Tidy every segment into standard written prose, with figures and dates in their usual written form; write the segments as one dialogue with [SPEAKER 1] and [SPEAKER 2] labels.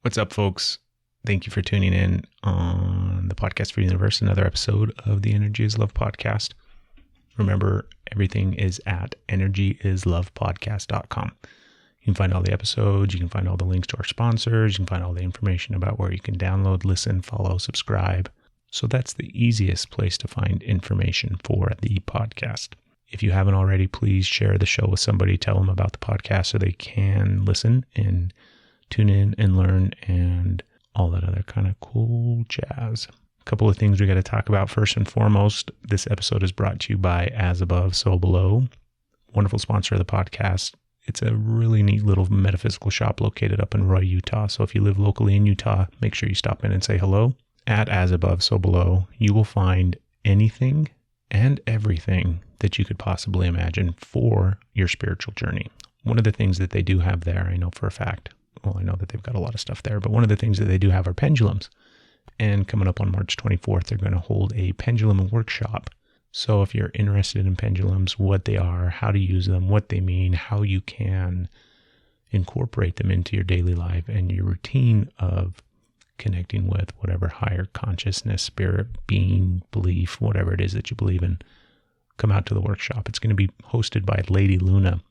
[SPEAKER 1] What's up, folks? Thank you for tuning in on the Podcast for the Universe, another episode of the Energy is Love podcast. Remember, everything is at energyislovepodcast.com. You can find all the episodes, you can find all the links to our sponsors, you can find all the information about where you can download, listen, follow, subscribe. So that's the easiest place to find information for the podcast. If you haven't already, please share the show with somebody, tell them about the podcast so they can listen and tune in and learn and all that other kind of cool jazz. A couple of things we got to talk about. First and foremost, this episode is brought to you by As Above, So Below, wonderful sponsor of the podcast. It's a really neat little metaphysical shop located up in Roy, Utah. So if you live locally in Utah, make sure you stop in and say hello. At As Above, So Below, you will find anything and everything that you could possibly imagine for your spiritual journey. One of the things that they do have there, I know for a fact, well, I know that they've got a lot of stuff there, but one of the things that they do have are pendulums. And coming up on March 24th, they're going to hold a Pendulum Workshop. So if you're interested in pendulums, what they are, how to use them, what they mean, how you can incorporate them into your daily life and your routine of connecting with whatever higher consciousness, spirit, being, belief, whatever it is that you believe in, come out to the workshop. It's going to be hosted by Lady Luna.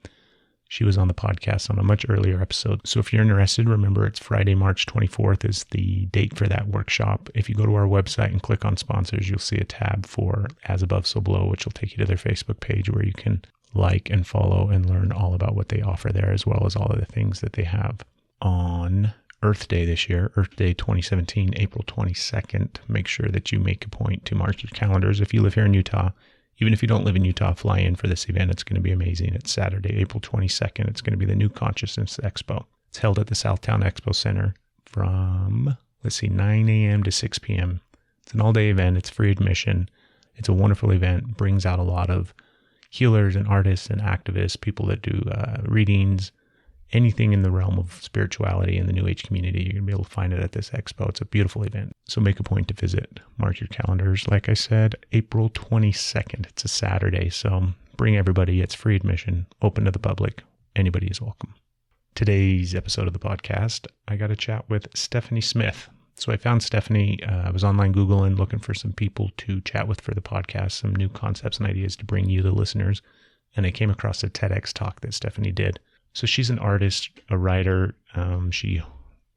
[SPEAKER 1] She was on the podcast on a much earlier episode. So if you're interested, remember it's Friday, March 24th is the date for that workshop. If you go to our website and click on sponsors, you'll see a tab for As Above, So Below, which will take you to their Facebook page where you can like and follow and learn all about what they offer there, as well as all of the things that they have. On Earth Day this year, Earth Day 2017, April 22nd, make sure that you make a point to mark your calendars. If you live here in Utah, even if you don't live in Utah, fly in for this event. It's going to be amazing. It's Saturday, April 22nd. It's going to be the New Consciousness Expo. It's held at the Southtown Expo Center from, 9 a.m. to 6 p.m. It's an all-day event. It's free admission. It's a wonderful event. Brings out a lot of healers and artists and activists, people that do readings, anything in the realm of spirituality in the New Age community. You're going to be able to find it at this expo. It's a beautiful event. So make a point to visit. Mark your calendars. Like I said, April 22nd. It's a Saturday. So bring everybody. It's free admission, open to the public. Anybody is welcome. Today's episode of the podcast, I got to chat with Stephanie Smith. So I found Stephanie. I was online Googling looking for some people to chat with for the podcast, some new concepts and ideas to bring you, the listeners. And I came across a TEDx talk that Stephanie did. So she's an artist, a writer. She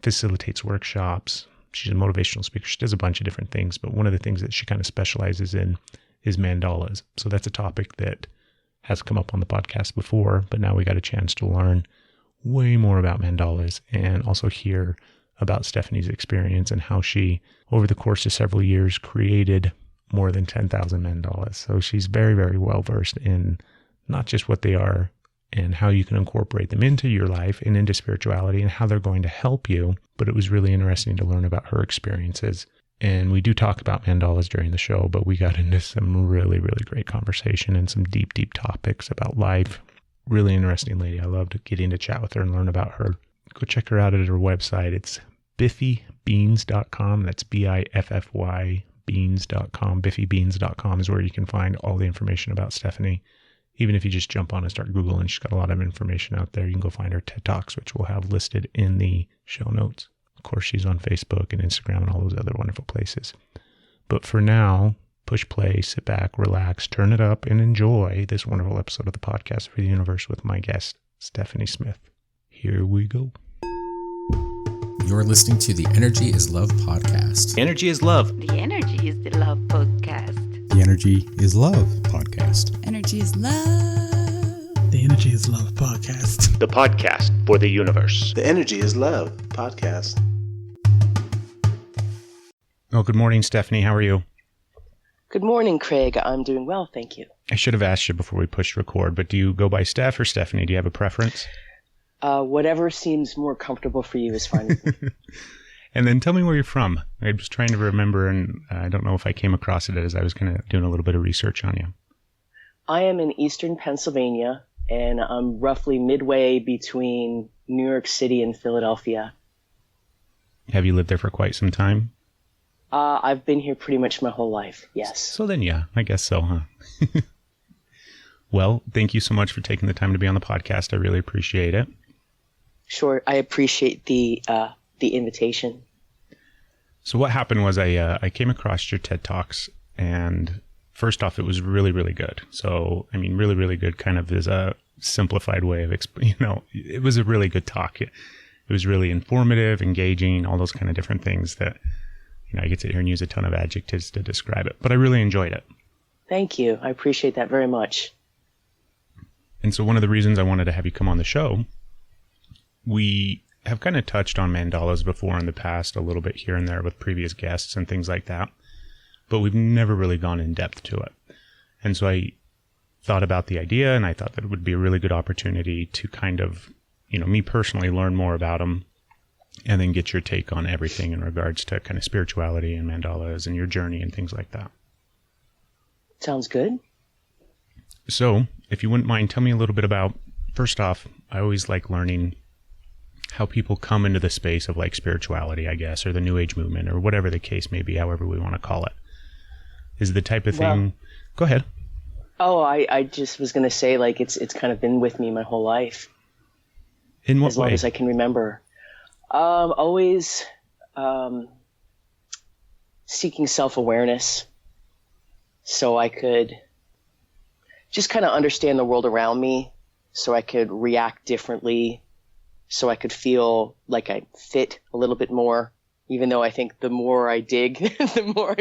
[SPEAKER 1] facilitates workshops. She's a motivational speaker. She does a bunch of different things, but one of the things that she kind of specializes in is mandalas. So that's a topic that has come up on the podcast before, but now we got a chance to learn way more about mandalas and also hear about Stephanie's experience and how she, over the course of several years, created more than 10,000 mandalas. So she's very, very well versed in not just what they are, and how you can incorporate them into your life and into spirituality and how they're going to help you. But it was really interesting to learn about her experiences. And we do talk about mandalas during the show, but we got into some really, really great conversation and some deep, deep topics about life. Really interesting lady. I loved getting to chat with her and learn about her. Go check her out at her website. It's biffybeans.com. That's BIFFY beans.com. Biffybeans.com is where you can find all the information about Stephanie. Even if you just jump on and start Googling, she's got a lot of information out there. You can go find her TED Talks, which we'll have listed in the show notes. Of course, she's on Facebook and Instagram and all those other wonderful places. But for now, push play, sit back, relax, turn it up, and enjoy this wonderful episode of the Podcast for the Universe with my guest, Stephanie Smith. Here we go.
[SPEAKER 2] You're listening to the Energy is Love podcast.
[SPEAKER 1] Energy is love.
[SPEAKER 3] The Energy is the Love podcast.
[SPEAKER 4] The Energy is Love podcast.
[SPEAKER 5] Energy is love.
[SPEAKER 6] The Energy is Love podcast.
[SPEAKER 1] The podcast for the universe.
[SPEAKER 7] The Energy is Love podcast.
[SPEAKER 1] Oh, good morning, Stephanie. How are you?
[SPEAKER 8] Good morning, Craig. I'm doing well, thank you.
[SPEAKER 1] I should have asked you before we pushed record, but do you go by Steph or Stephanie? Do you have a preference?
[SPEAKER 8] Whatever seems more comfortable for you is fine with me.
[SPEAKER 1] And then tell me where you're from. I was trying to remember, and I don't know if I came across it as I was doing a little bit of research on you.
[SPEAKER 8] I am in eastern Pennsylvania, and I'm roughly midway between New York City and Philadelphia.
[SPEAKER 1] Have you lived there for quite some time?
[SPEAKER 8] I've been here pretty much my whole life, yes.
[SPEAKER 1] So then, yeah, I guess so, huh? Well, thank you so much for taking the time to be on the podcast. I really appreciate it.
[SPEAKER 8] Sure, I appreciate the the invitation.
[SPEAKER 1] So what happened was I came across your TED Talks, and first off, it was really, really good. So, I mean, really, really good kind of is a simplified way of, it was a really good talk. It was really informative, engaging, all those kind of different things that, I could sit here and use a ton of adjectives to describe it, but I really enjoyed it.
[SPEAKER 8] Thank you. I appreciate that very much.
[SPEAKER 1] And so one of the reasons I wanted to have you come on the show, we have kind of touched on mandalas before in the past, a little bit here and there with previous guests and things like that, but we've never really gone in depth to it. And so I thought about the idea, and I thought that it would be a really good opportunity to kind of, me personally learn more about them, and then get your take on everything in regards to kind of spirituality and mandalas and your journey and things like that.
[SPEAKER 8] Sounds good.
[SPEAKER 1] So if you wouldn't mind, tell me a little bit about, first off, I always like learning how people come into the space of like spirituality, I guess, or the New Age movement, or whatever the case may be, however we want to call it. Is the type of thing... Go ahead.
[SPEAKER 8] Oh, I just was going to say, like, it's kind of been with me my whole life.
[SPEAKER 1] In what way?
[SPEAKER 8] As long as I can remember. Always seeking self-awareness so I could just kind of understand the world around me, so I could react differently, so I could feel like I fit a little bit more, even though I think the more I dig, the more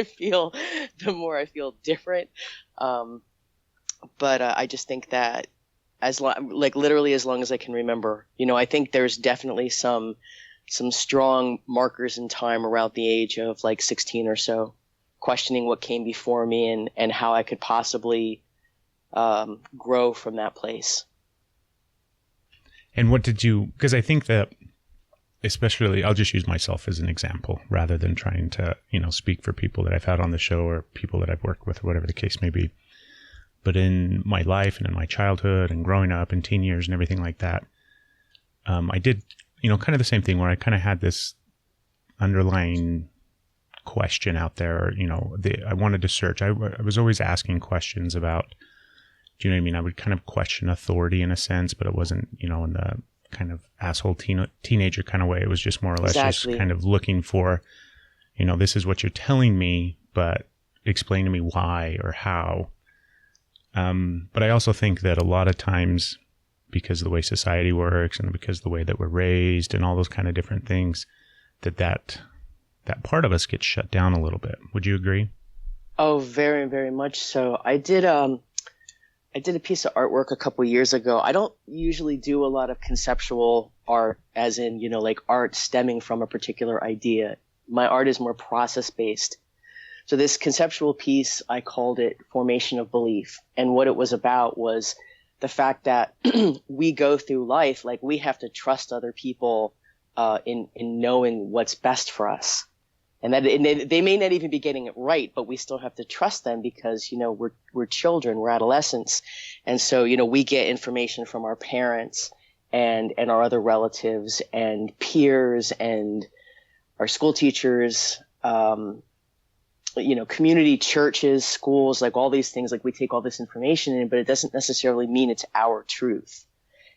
[SPEAKER 8] I feel different. But I just think that literally as long as I can remember, I think there's definitely some strong markers in time around the age of like 16 or so, questioning what came before me and how I could possibly grow from that place.
[SPEAKER 1] And what did you, because I think that, especially, I'll just use myself as an example rather than trying to, speak for people that I've had on the show or people that I've worked with or whatever the case may be. But in my life and in my childhood and growing up and teen years and everything like that, I did, kind of the same thing where I kind of had this underlying question out there. I wanted to search. I was always asking questions about, do you know what I mean? I would kind of question authority in a sense, but it wasn't, in the kind of asshole teenager kind of way. It was just more or less
[SPEAKER 8] Exactly.
[SPEAKER 1] just kind of looking for, this is what you're telling me, but explain to me why or how. But I also think that a lot of times, because of the way society works and because of the way that we're raised and all those kind of different things, that part of us gets shut down a little bit. Would you agree?
[SPEAKER 8] Oh, very, very much so. I did a piece of artwork a couple years ago. I don't usually do a lot of conceptual art, as in, like art stemming from a particular idea. My art is more process-based. So this conceptual piece, I called it Formation of Belief. And what it was about was the fact that we go through life, like we have to trust other people in knowing what's best for us. And that they may not even be getting it right, but we still have to trust them because, we're children, we're adolescents. And so, we get information from our parents and our other relatives and peers and our school teachers, community churches, schools, like all these things, like we take all this information in, but it doesn't necessarily mean it's our truth.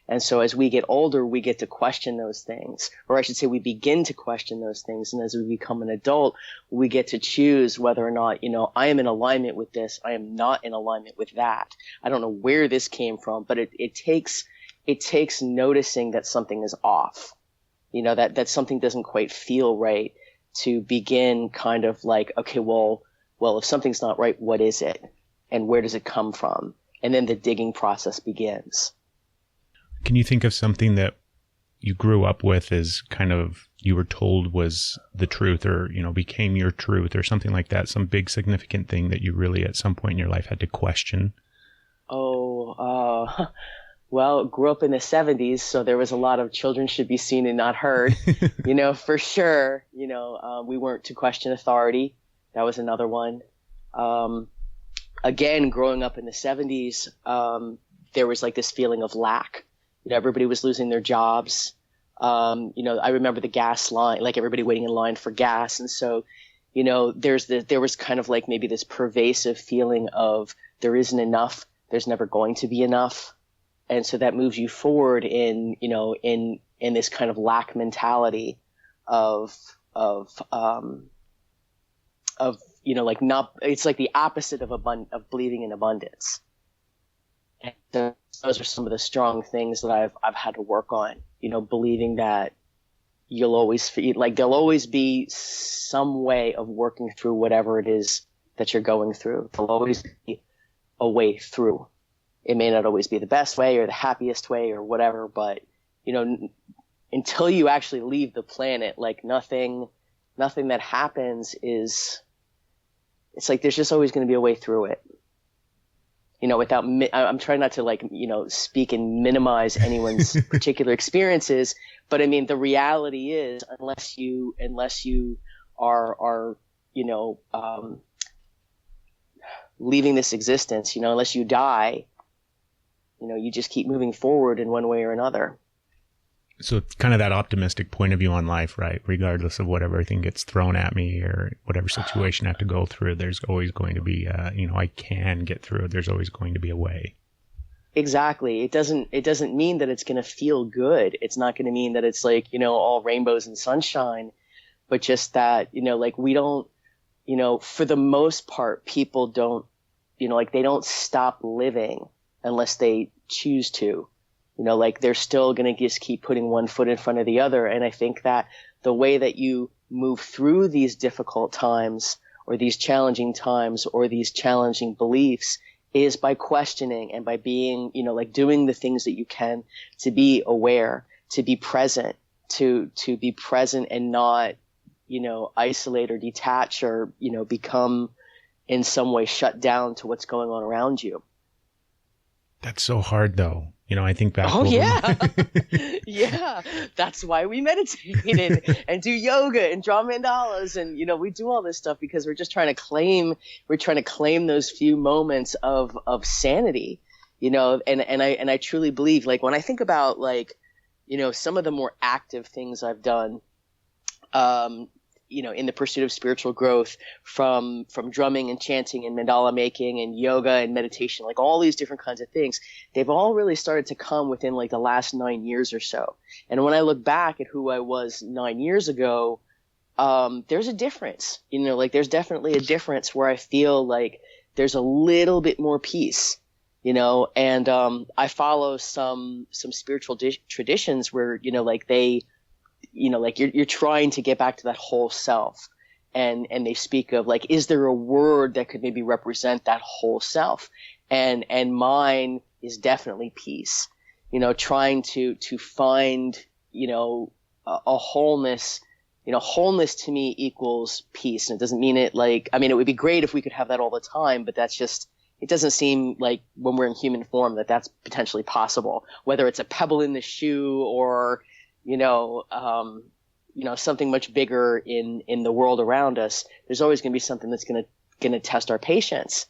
[SPEAKER 8] And so as we get older, we get to question those things, or I should say we begin to question those things. And as we become an adult, we get to choose whether or not, I am in alignment with this. I am not in alignment with that. I don't know where this came from, but it takes noticing that something is off, that something doesn't quite feel right, to begin kind of like, okay, well, if something's not right, what is it? And where does it come from? And then the digging process begins.
[SPEAKER 1] Can you think of something that you grew up with as kind of you were told was the truth or, became your truth or something like that? Some big significant thing that you really at some point in your life had to question?
[SPEAKER 8] Well, grew up in the 70s, so there was a lot of children should be seen and not heard, for sure. We weren't to question authority. That was another one. Again, growing up in the 70s, there was like this feeling of lack. Everybody was losing their jobs. I remember the gas line, like everybody waiting in line for gas. And so, there was kind of like maybe this pervasive feeling of there isn't enough. There's never going to be enough. And so that moves you forward in this kind of lack mentality. of like not, it's like the opposite of believing in abundance. And so those are some of the strong things that I've had to work on, believing that you'll always feel like there'll always be some way of working through whatever it is that you're going through. There'll always be a way through. It may not always be the best way or the happiest way or whatever, but until you actually leave the planet, like nothing that happens it's like there's just always going to be a way through it. I'm trying not to speak and minimize anyone's particular experiences, but I mean, the reality is unless you are leaving this existence, unless you die, you just keep moving forward in one way or another.
[SPEAKER 1] So it's kind of that optimistic point of view on life, right? Regardless of whatever everything gets thrown at me or whatever situation I have to go through, there's always going to be, I can get through it. There's always going to be a way.
[SPEAKER 8] Exactly. It doesn't mean that it's going to feel good. It's not going to mean that it's like, all rainbows and sunshine, but just that, we don't, for the most part, people don't, they don't stop living unless they choose to. They're still going to just keep putting one foot in front of the other. And I think that the way that you move through these difficult times or these challenging times or these challenging beliefs is by questioning and by being, doing the things that you can to be aware, to be present, to be present and not, isolate or detach or, become in some way shut down to what's going on around you.
[SPEAKER 1] That's so hard though. I think back.
[SPEAKER 8] Oh, yeah. Yeah. That's why we meditate and do yoga and draw mandalas. And, we do all this stuff because we're just trying to claim those few moments of sanity, and I truly believe, like, when I think about, some of the more active things I've done, in the pursuit of spiritual growth, from drumming and chanting and mandala making and yoga and meditation, like all these different kinds of things, they've all really started to come within like the last 9 years or so. And when I look back at who I was 9 years ago, there's a difference, there's definitely a difference where I feel like there's a little bit more peace, and I follow some spiritual traditions where, they, you're trying to get back to that whole self. And they speak of like, is there a word that could maybe represent that whole self? And mine is definitely peace, trying to find, a wholeness. Wholeness to me equals peace. And it doesn't mean it it would be great if we could have that all the time, but that's just, it doesn't seem like when we're in human form that that's potentially possible, whether it's a pebble in the shoe or, something much bigger in the world around us. There's always going to be something that's going to test our patience.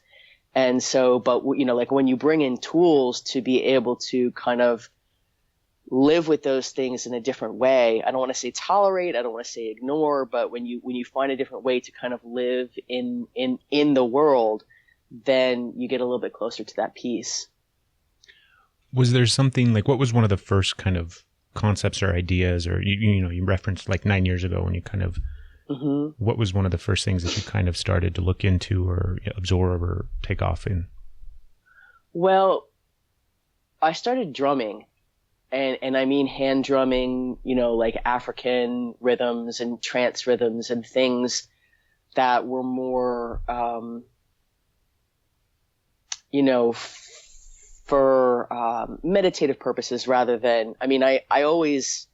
[SPEAKER 8] And so, but when you bring in tools to be able to kind of live with those things in a different way, I don't want to say tolerate, I don't want to say ignore, but when you find a different way to kind of live in the world, then you get a little bit closer to that peace.
[SPEAKER 1] Was there something like, what was one of the first kind of concepts or ideas, or you referenced like 9 years ago when you kind of, what was one of the first things that you kind of started to look into or absorb or take off in?
[SPEAKER 8] Well, I started drumming, and I mean hand drumming, like African rhythms and trance rhythms and things that were more, for meditative purposes rather than, I've always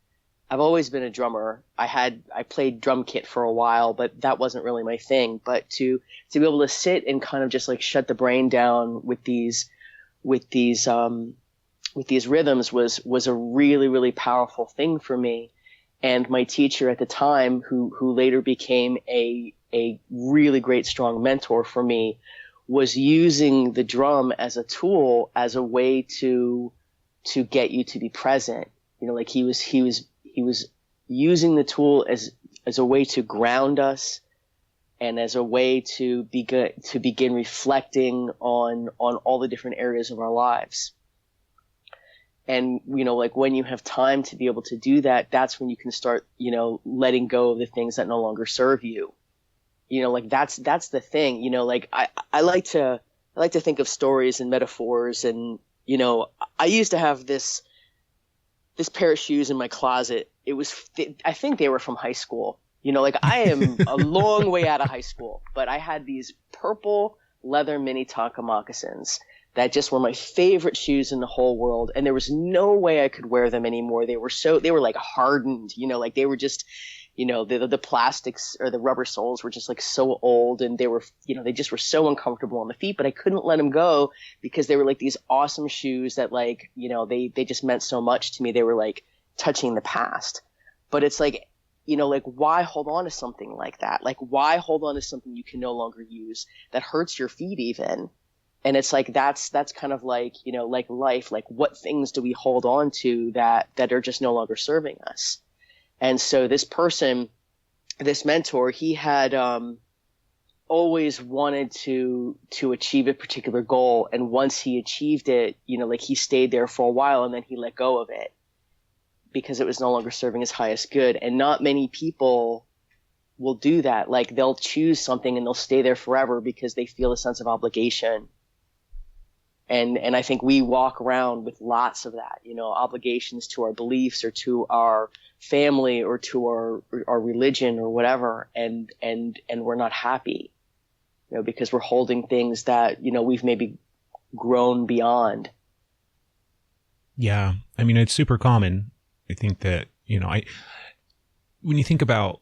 [SPEAKER 8] been a drummer. I played drum kit for a while, but that wasn't really my thing. But to be able to sit and kind of just like shut the brain down with these rhythms was a really, really powerful thing for me. And my teacher at the time, who later became a really great, strong mentor for me, was using the drum as a tool, as a way to get you to be present. Like he was using the tool as a way to ground us and as a way to begin reflecting on all the different areas of our lives. And, like when you have time to be able to do that, that's when you can start, letting go of the things that no longer serve you. Like that's the thing, like I like to think of stories and metaphors. And, I used to have this pair of shoes in my closet. I think they were from high school. Like I am a long way out of high school, but I had these purple leather mini Tonka moccasins that just were my favorite shoes in the whole world. And there was no way I could wear them anymore. They were like hardened, like they were just, the plastics or the rubber soles were just like so old, and they were, they just were so uncomfortable on the feet, but I couldn't let them go because they were like these awesome shoes that like, they just meant so much to me. They were like touching the past. But it's like, like why hold on to something like that? Like why hold on to something you can no longer use that hurts your feet even? And it's like, that's kind of like, like life, like what things do we hold on to that are just no longer serving us? And so this person, this mentor, he had always wanted to achieve a particular goal. And once he achieved it, like he stayed there for a while and then he let go of it because it was no longer serving his highest good. And not many people will do that. Like they'll choose something and they'll stay there forever because they feel a sense of obligation. And I think we walk around with lots of that, obligations to our beliefs or to our family or to our religion or whatever. And we're not happy, because we're holding things that, we've maybe grown beyond.
[SPEAKER 1] Yeah. I mean, it's super common. I think that, when you think about,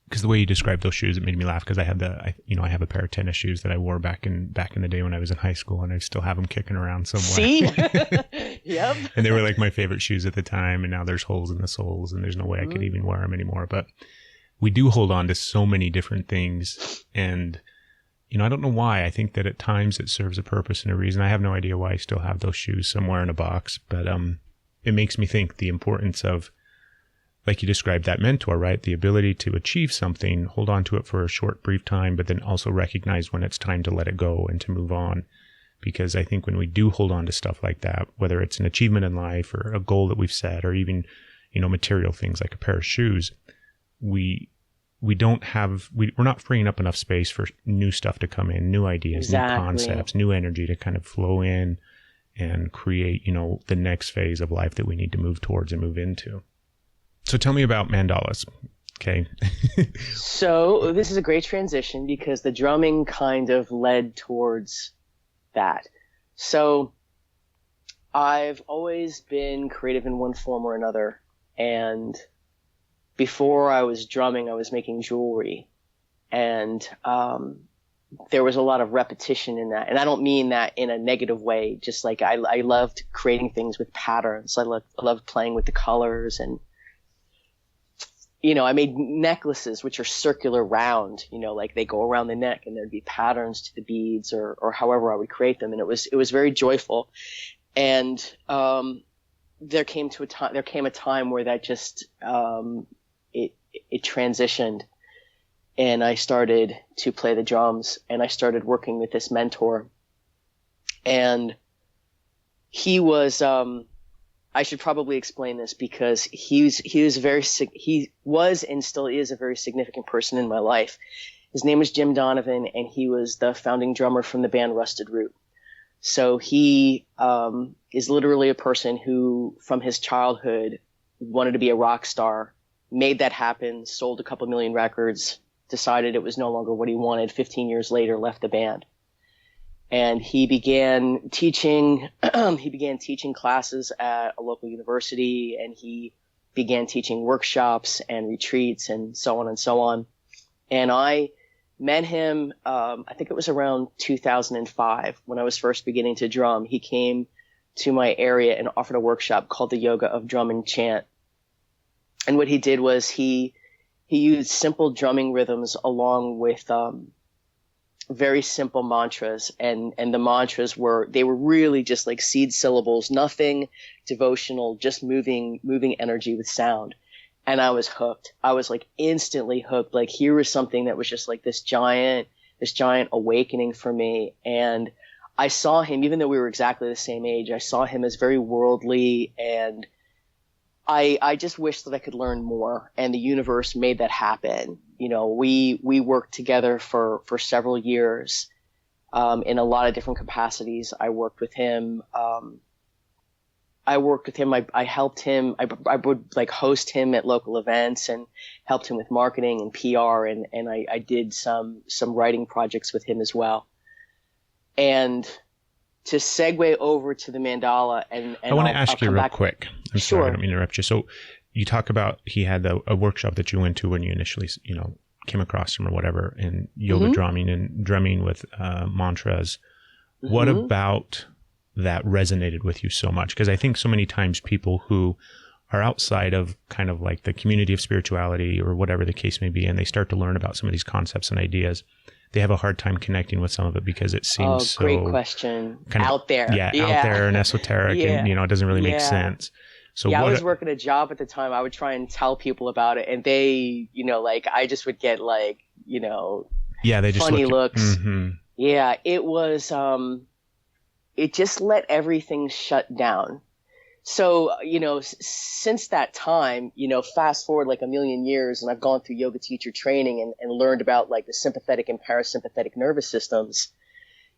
[SPEAKER 1] because the way you described those shoes, it made me laugh because I have a pair of tennis shoes that I wore back in the day when I was in high school, and I still have them kicking around somewhere.
[SPEAKER 8] See? Yep.
[SPEAKER 1] And they were like my favorite shoes at the time, and now there's holes in the soles, and there's no way I could even wear them anymore. But we do hold on to so many different things, and I don't know why. I think that at times it serves a purpose and a reason. I have no idea why I still have those shoes somewhere in a box, but it makes me think the importance of, like you described, that mentor, right? The ability to achieve something, hold on to it for a short, brief time, but then also recognize when it's time to let it go and to move on. Because I think when we do hold on to stuff like that, whether it's an achievement in life or a goal that we've set, or even, material things like a pair of shoes, we're not freeing up enough space for new stuff to come in, new ideas,
[SPEAKER 8] Exactly.
[SPEAKER 1] New concepts, new energy to kind of flow in and create, the next phase of life that we need to move towards and move into. So tell me about Mandalas. Okay.
[SPEAKER 8] So this is a great transition because the drumming kind of led towards that. So I've always been creative in one form or another. And before I was drumming, I was making jewelry. And there was a lot of repetition in that. And I don't mean that in a negative way. Just like I loved creating things with patterns. I loved playing with the colors, and I made necklaces which are circular round, like they go around the neck and there'd be patterns to the beads or however I would create them. And it was very joyful. And, there came a time where that just, it transitioned, and I started to play the drums, and I started working with this mentor, and he was, I should probably explain this because he was and still is a very significant person in my life. His name was Jim Donovan, and he was the founding drummer from the band Rusted Root. So he is literally a person who, from his childhood, wanted to be a rock star, made that happen, sold a couple million records, decided it was no longer what he wanted. 15 years later, left the band. And he began teaching classes at a local university, and he began teaching workshops and retreats and so on and so on. And I met him, I think it was around 2005 when I was first beginning to drum. He came to my area and offered a workshop called the Yoga of Drum and Chant. And what he did was he used simple drumming rhythms along with very simple mantras, and the mantras were really just like seed syllables, nothing devotional, just moving energy with sound. And I was hooked. I was like instantly hooked. Like here was something that was just like this giant awakening for me. And I saw him, even though we were exactly the same age, I saw him as very worldly, and I just wish that I could learn more, and the universe made that happen. We worked together for several years in a lot of different capacities. I worked with him. I helped him. I would like host him at local events and helped him with marketing and PR, and I did some writing projects with him as well. And to segue over to the mandala, and
[SPEAKER 1] I want to ask you real quick. I'm
[SPEAKER 8] Sure.
[SPEAKER 1] sorry, I don't mean to interrupt you. So you talk about he had a workshop that you went to when you initially, came across him or whatever, and yoga drumming with mantras. Mm-hmm. What about that resonated with you so much? Because I think so many times people who are outside of kind of like the community of spirituality or whatever the case may be, and they start to learn about some of these concepts and ideas, they have a hard time connecting with some of it because it seems so
[SPEAKER 8] great question.
[SPEAKER 1] kind of
[SPEAKER 8] out there.
[SPEAKER 1] Yeah, out there and esoteric, and it doesn't really make sense. So
[SPEAKER 8] I was working a job at the time. I would try and tell people about it, and they, I just would get they just funny looks.
[SPEAKER 1] Mm-hmm.
[SPEAKER 8] Yeah, it was. It just let everything shut down. So, since that time, fast forward like a million years, and I've gone through yoga teacher training and learned about like the sympathetic and parasympathetic nervous systems.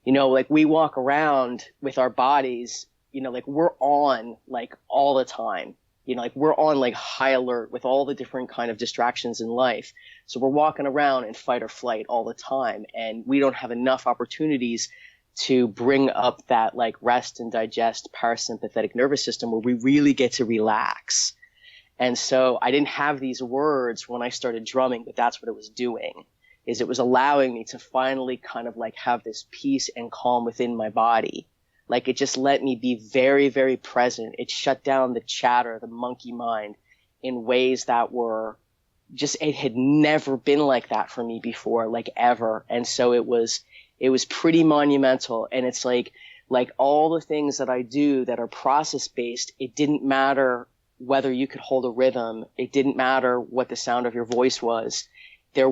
[SPEAKER 8] We walk around with our bodies, we're on like all the time, we're on like high alert with all the different kind of distractions in life. So we're walking around in fight or flight all the time, and we don't have enough opportunities to bring up that like rest and digest parasympathetic nervous system where we really get to relax. And so I didn't have these words when I started drumming, but that's what it was doing, is it was allowing me to finally kind of like have this peace and calm within my body. Like it just let me be very, very present. It shut down the chatter, the monkey mind in ways that were just, it had never been like that for me before, like ever. And so it was pretty monumental. And it's like all the things that I do that are process based, it didn't matter whether you could hold a rhythm. It didn't matter what the sound of your voice was. We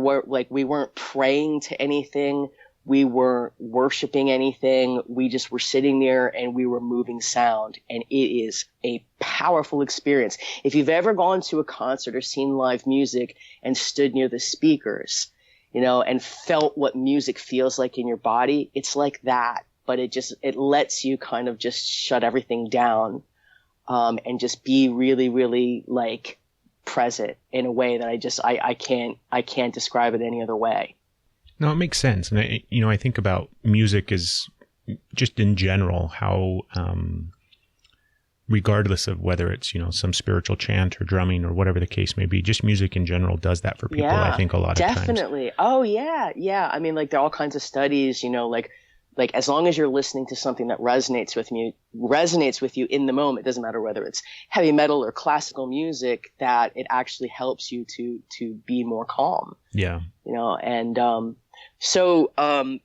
[SPEAKER 8] weren't praying to anything. We weren't worshiping anything. We just were sitting there and we were moving sound. And it is a powerful experience. If you've ever gone to a concert or seen live music and stood near the speakers, and felt what music feels like in your body, it's like that. But it lets you kind of just shut everything down, and just be really, really like present in a way that I can't describe it any other way.
[SPEAKER 1] No, it makes sense. And I think about music as just in general, how, regardless of whether it's, some spiritual chant or drumming or whatever the case may be, just music in general does that for people, I think, a lot of times.
[SPEAKER 8] Definitely. Oh, yeah. Yeah. I mean, like there are all kinds of studies, like as long as you're listening to something that resonates with you in the moment, it doesn't matter whether it's heavy metal or classical music, that it actually helps you to be more calm.
[SPEAKER 1] Yeah.
[SPEAKER 8] And so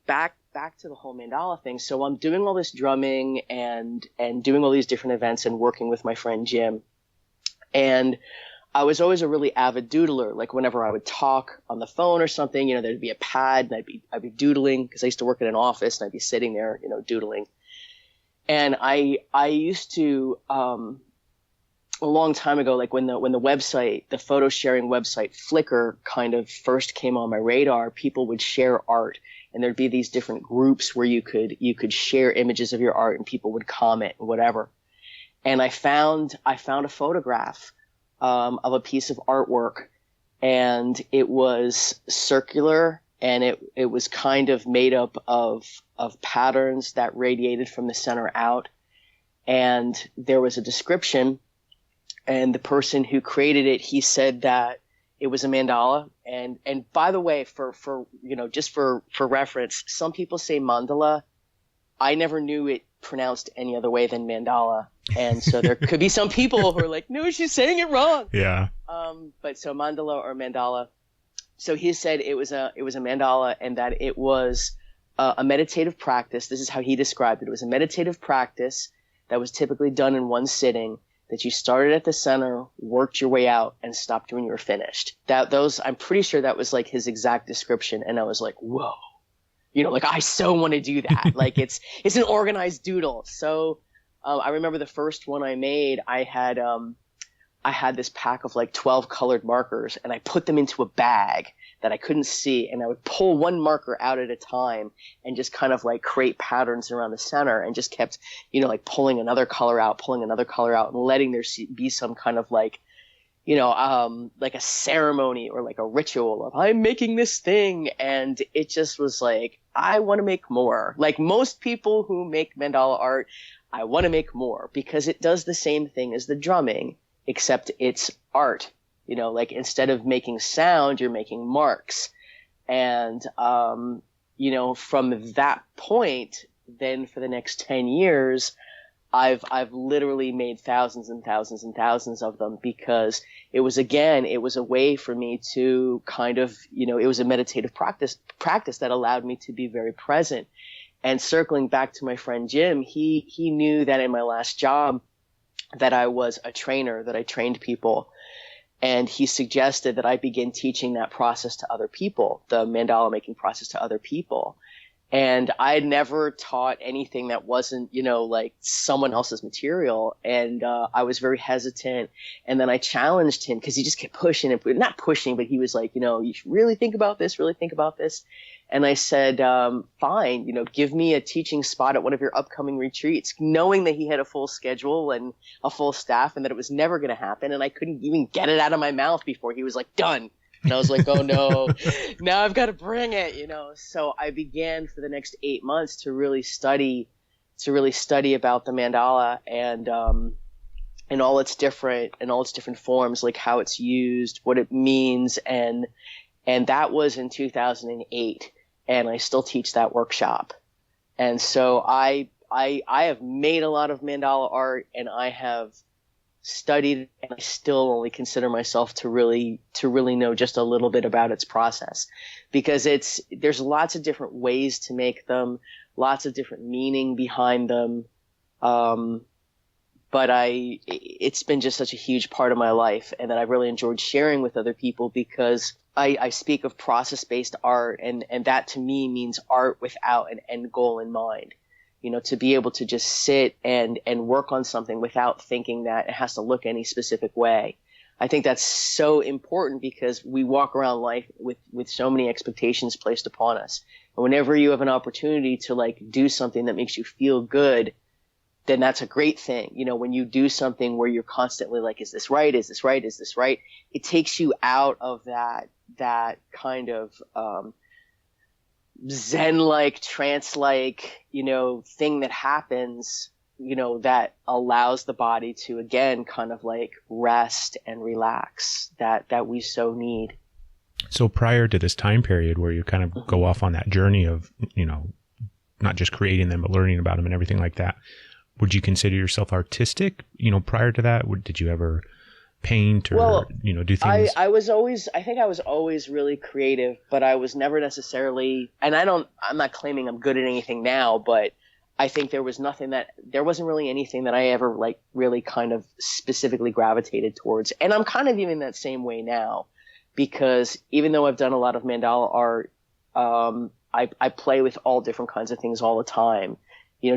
[SPEAKER 8] back to the whole mandala thing. So I'm doing all this drumming and doing all these different events and working with my friend Jim. And I was always a really avid doodler. Like whenever I would talk on the phone or something, there'd be a pad and I'd be doodling, because I used to work in an office and I'd be sitting there, doodling. And I used to, a long time ago, like when the website, the photo sharing website Flickr kind of first came on my radar, people would share art, and there'd be these different groups where you could share images of your art and people would comment and whatever. And I found a photograph of a piece of artwork, and it was circular, and it was kind of made up of patterns that radiated from the center out. And there was a description, and the person who created it, he said that it was a mandala. And by the way, for just for reference, some people say mandala. I never knew it pronounced any other way than mandala. And so there could be some people who are like, no, she's saying it wrong.
[SPEAKER 1] Yeah.
[SPEAKER 8] But so mandala or mandala. So he said it was a mandala, and that it was a meditative practice. This is how he described it. It was a meditative practice that was typically done in one sitting, that you started at the center, worked your way out, and stopped when you were finished. I'm pretty sure that was like his exact description. And I was like, whoa, like I so want to do that. Like it's an organized doodle. So I remember the first one I made, I had this pack of like 12 colored markers, and I put them into a bag that I couldn't see, and I would pull one marker out at a time and just kind of like create patterns around the center, and just kept, like pulling another color out, and letting there be some kind of like, like a ceremony or like a ritual of I'm making this thing. And it just was like, I want to make more. Like most people who make mandala art, I want to make more because it does the same thing as the drumming, except it's art. Like instead of making sound, you're making marks. And, from that point, then for the next 10 years, I've literally made thousands and thousands and thousands of them, because it was a way for me to kind of, it was a meditative practice that allowed me to be very present. And circling back to my friend Jim, he knew that in my last job that I was a trainer, that I trained people. And he suggested that I begin teaching that process to other people, the mandala making process to other people. And I had never taught anything that wasn't, like someone else's material. And I was very hesitant. And then I challenged him because he just kept pushing and not pushing, but he was like, you should really think about this, really think about this. And I said, fine, give me a teaching spot at one of your upcoming retreats, knowing that he had a full schedule and a full staff and that it was never going to happen. And I couldn't even get it out of my mouth before he was like, done. And I was like, oh no, now I've got to bring it, So I began for the next 8 months to really study about the mandala and all its different forms, like how it's used, what it means. And that was in 2008. And I still teach that workshop. And so I have made a lot of mandala art, and I have studied, and I still only consider myself to really know just a little bit about its process, because there's lots of different ways to make them, lots of different meaning behind them. But it's been just such a huge part of my life, and that I've really enjoyed sharing with other people, because I speak of process-based art, and that to me means art without an end goal in mind. To be able to just sit and work on something without thinking that it has to look any specific way. I think that's so important, because we walk around life with so many expectations placed upon us. And whenever you have an opportunity to like do something that makes you feel good, then that's a great thing. When you do something where you're constantly like, is this right? Is this right? Is this right? It takes you out of that kind of, Zen-like, trance-like, thing that happens, that allows the body to, again, kind of like rest and relax that we so need.
[SPEAKER 1] So prior to this time period where you kind of go off on that journey of, not just creating them, but learning about them and everything like that, would you consider yourself artistic? Prior to that, did you ever paint or, do things?
[SPEAKER 8] I think I was always really creative, but I was never necessarily, and I'm not claiming I'm good at anything now, but I think there wasn't really anything that I ever like really kind of specifically gravitated towards. And I'm kind of even that same way now, because even though I've done a lot of mandala art, I play with all different kinds of things all the time.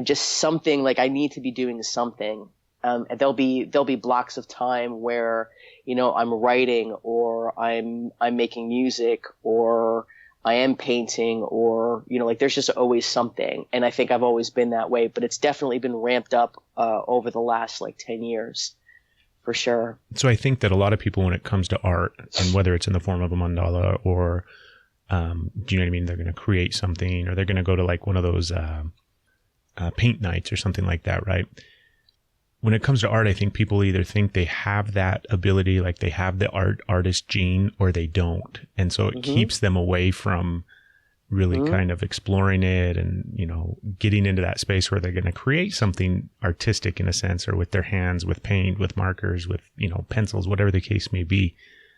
[SPEAKER 8] Just something like I need to be doing something. There'll be blocks of time where, I'm writing, or I'm making music, or I am painting, or, like there's just always something. And I think I've always been that way, but it's definitely been ramped up over the last like 10 years for sure.
[SPEAKER 1] So I think that a lot of people, when it comes to art, and whether it's in the form of a mandala or, do you know what I mean? They're going to create something, or they're going to go to like one of those paint nights or something like that, right? When it comes to art, I think people either think they have that ability, like they have the artist gene, or they don't. And so it keeps them away from really kind of exploring it and, getting into that space where they're going to create something artistic in a sense, or with their hands, with paint, with markers, with, pencils, whatever the case may be,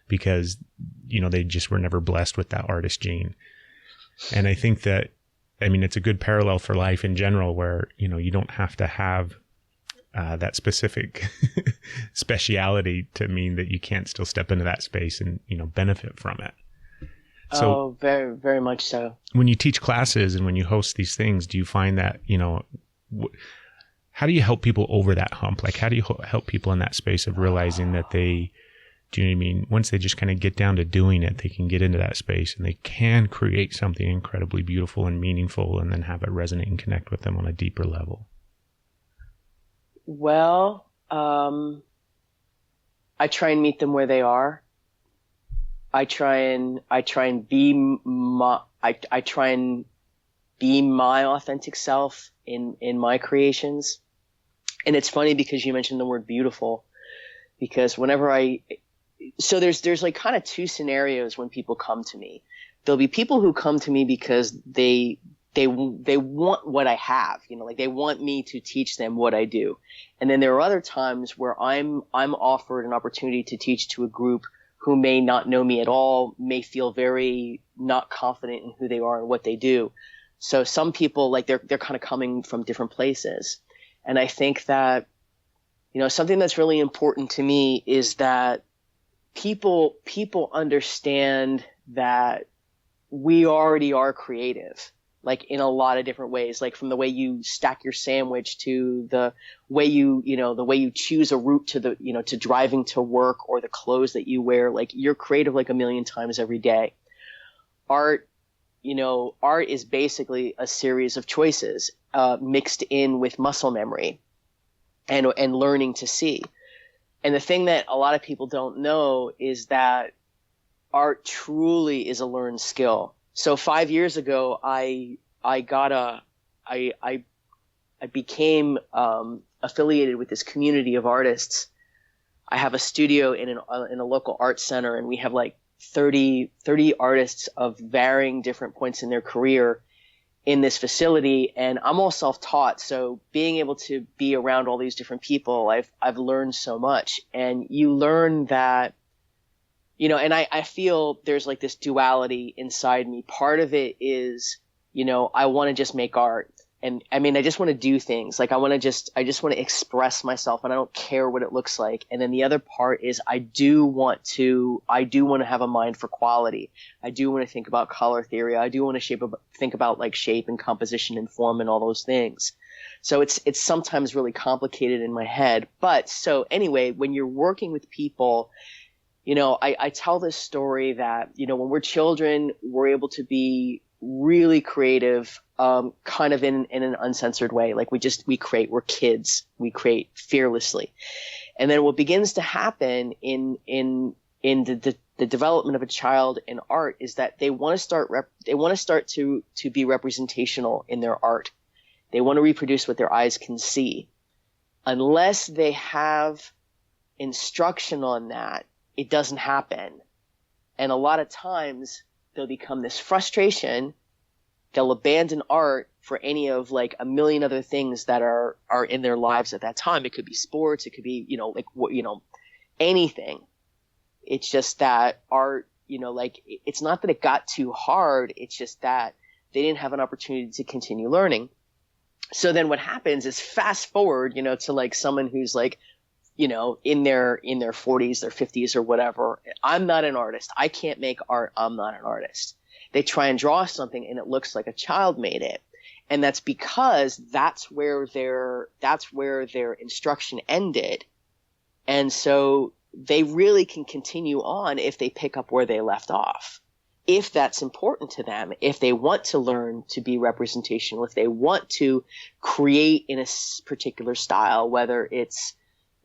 [SPEAKER 1] because, they just were never blessed with that artist gene. And I think that, it's a good parallel for life in general, where, you don't have to have that specific speciality to mean that you can't still step into that space and, benefit from it. So
[SPEAKER 8] very, very much so.
[SPEAKER 1] when you teach classes and when you host these things, do you find that, how do you help people over that hump? Like, how do you help people in that space of realizing that they, do you know what I mean? Once they just kind of get down to doing it, they can get into that space and they can create something incredibly beautiful and meaningful and then have it resonate and connect with them on a deeper level.
[SPEAKER 8] Well, I try and meet them where they are. I try and be my authentic self in my creations. And it's funny because you mentioned the word beautiful, because whenever so there's like kind of two scenarios when people come to me. There'll be people who come to me because they want what I have, like they want me to teach them what I do. And then there are other times where I'm offered an opportunity to teach to a group who may not know me at all, may feel very not confident in who they are and what they do. So some people, like, they're kind of coming from different places. And I think that, something that's really important to me is that people understand that we already are creative, like in a lot of different ways, like from the way you stack your sandwich to the way the way you choose a route to to driving to work, or the clothes that you wear. Like, you're creative like a million times every day. Art is basically a series of choices mixed in with muscle memory and learning to see. And the thing that a lot of people don't know is that art truly is a learned skill. So 5 years ago, I became affiliated with this community of artists. I have a studio in a local art center, and we have like 30 artists of varying different points in their career in this facility. And I'm all self-taught. So being able to be around all these different people, I've learned so much. And you learn that, and I feel there's like this duality inside me. Part of it is, I want to just make art. And I mean, I just want to do things. Like, I just want to express myself, and I don't care what it looks like. And then the other part is I do want to have a mind for quality. I do want to think about color theory. I do want to think about like shape and composition and form and all those things. So it's sometimes really complicated in my head. But so anyway, when you're working with people, I tell this story that, when we're children, we're able to be really creative, kind of in an uncensored way. Like, we're kids, we create fearlessly. And then what begins to happen in the development of a child in art is that they want to start to be representational in their art. They want to reproduce what their eyes can see. Unless they have instruction on that, it doesn't happen. And a lot of times there'll become this frustration. They'll abandon art for any of like a million other things that are in their lives at that time. It could be sports. It could be, anything. It's just that art, it's not that it got too hard. It's just that they didn't have an opportunity to continue learning. So then what happens is, fast forward, to like someone who's like, in their 40s, their 50s or whatever. I'm not an artist. I can't make art. I'm not an artist. They try and draw something and it looks like a child made it. And that's because that's where their instruction ended. And so they really can continue on if they pick up where they left off. If that's important to them, if they want to learn to be representational, if they want to create in a particular style, whether it's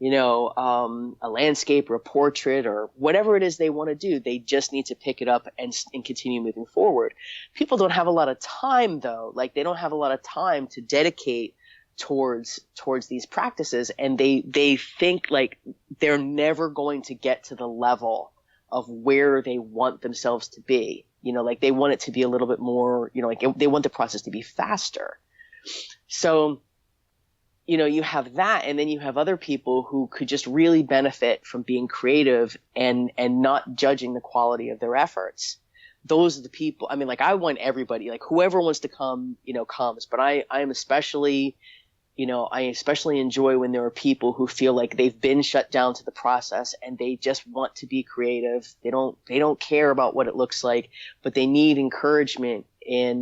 [SPEAKER 8] a landscape or a portrait or whatever it is they want to do, they just need to pick it up and continue moving forward. People don't have a lot of time, though. Like, they don't have a lot of time to dedicate towards these practices, and they think like they're never going to get to the level of where they want themselves to be. Like, they want it to be a little bit more, like they want the process to be faster. So, you have that, and then you have other people who could just really benefit from being creative and not judging the quality of their efforts. Those are the people. I mean, like, I want everybody, like, whoever wants to come, comes. But I am especially I especially enjoy when there are people who feel like they've been shut down to the process and they just want to be creative. They don't care about what it looks like, but they need encouragement in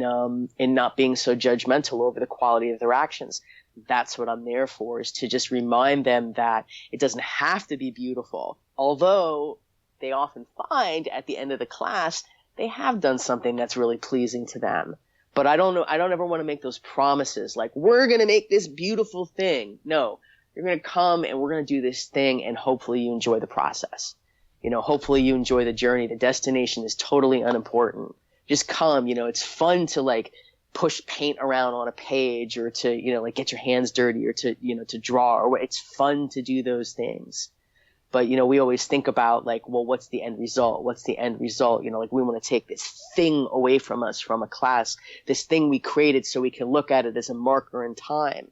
[SPEAKER 8] not being so judgmental over the quality of their actions. That's what I'm there for, is to just remind them that it doesn't have to be beautiful. Although they often find at the end of the class, they have done something that's really pleasing to them. But I don't ever want to make those promises like, we're going to make this beautiful thing. No, you're going to come and we're going to do this thing, and hopefully you enjoy the process. Hopefully you enjoy the journey. The destination is totally unimportant. Just come, it's fun to like push paint around on a page, or to, like get your hands dirty, or to, to draw, or it's fun to do those things. But, we always think about like, well, what's the end result? What's the end result? Like we want to take this thing away from us, from a class, this thing we created so we can look at it as a marker in time.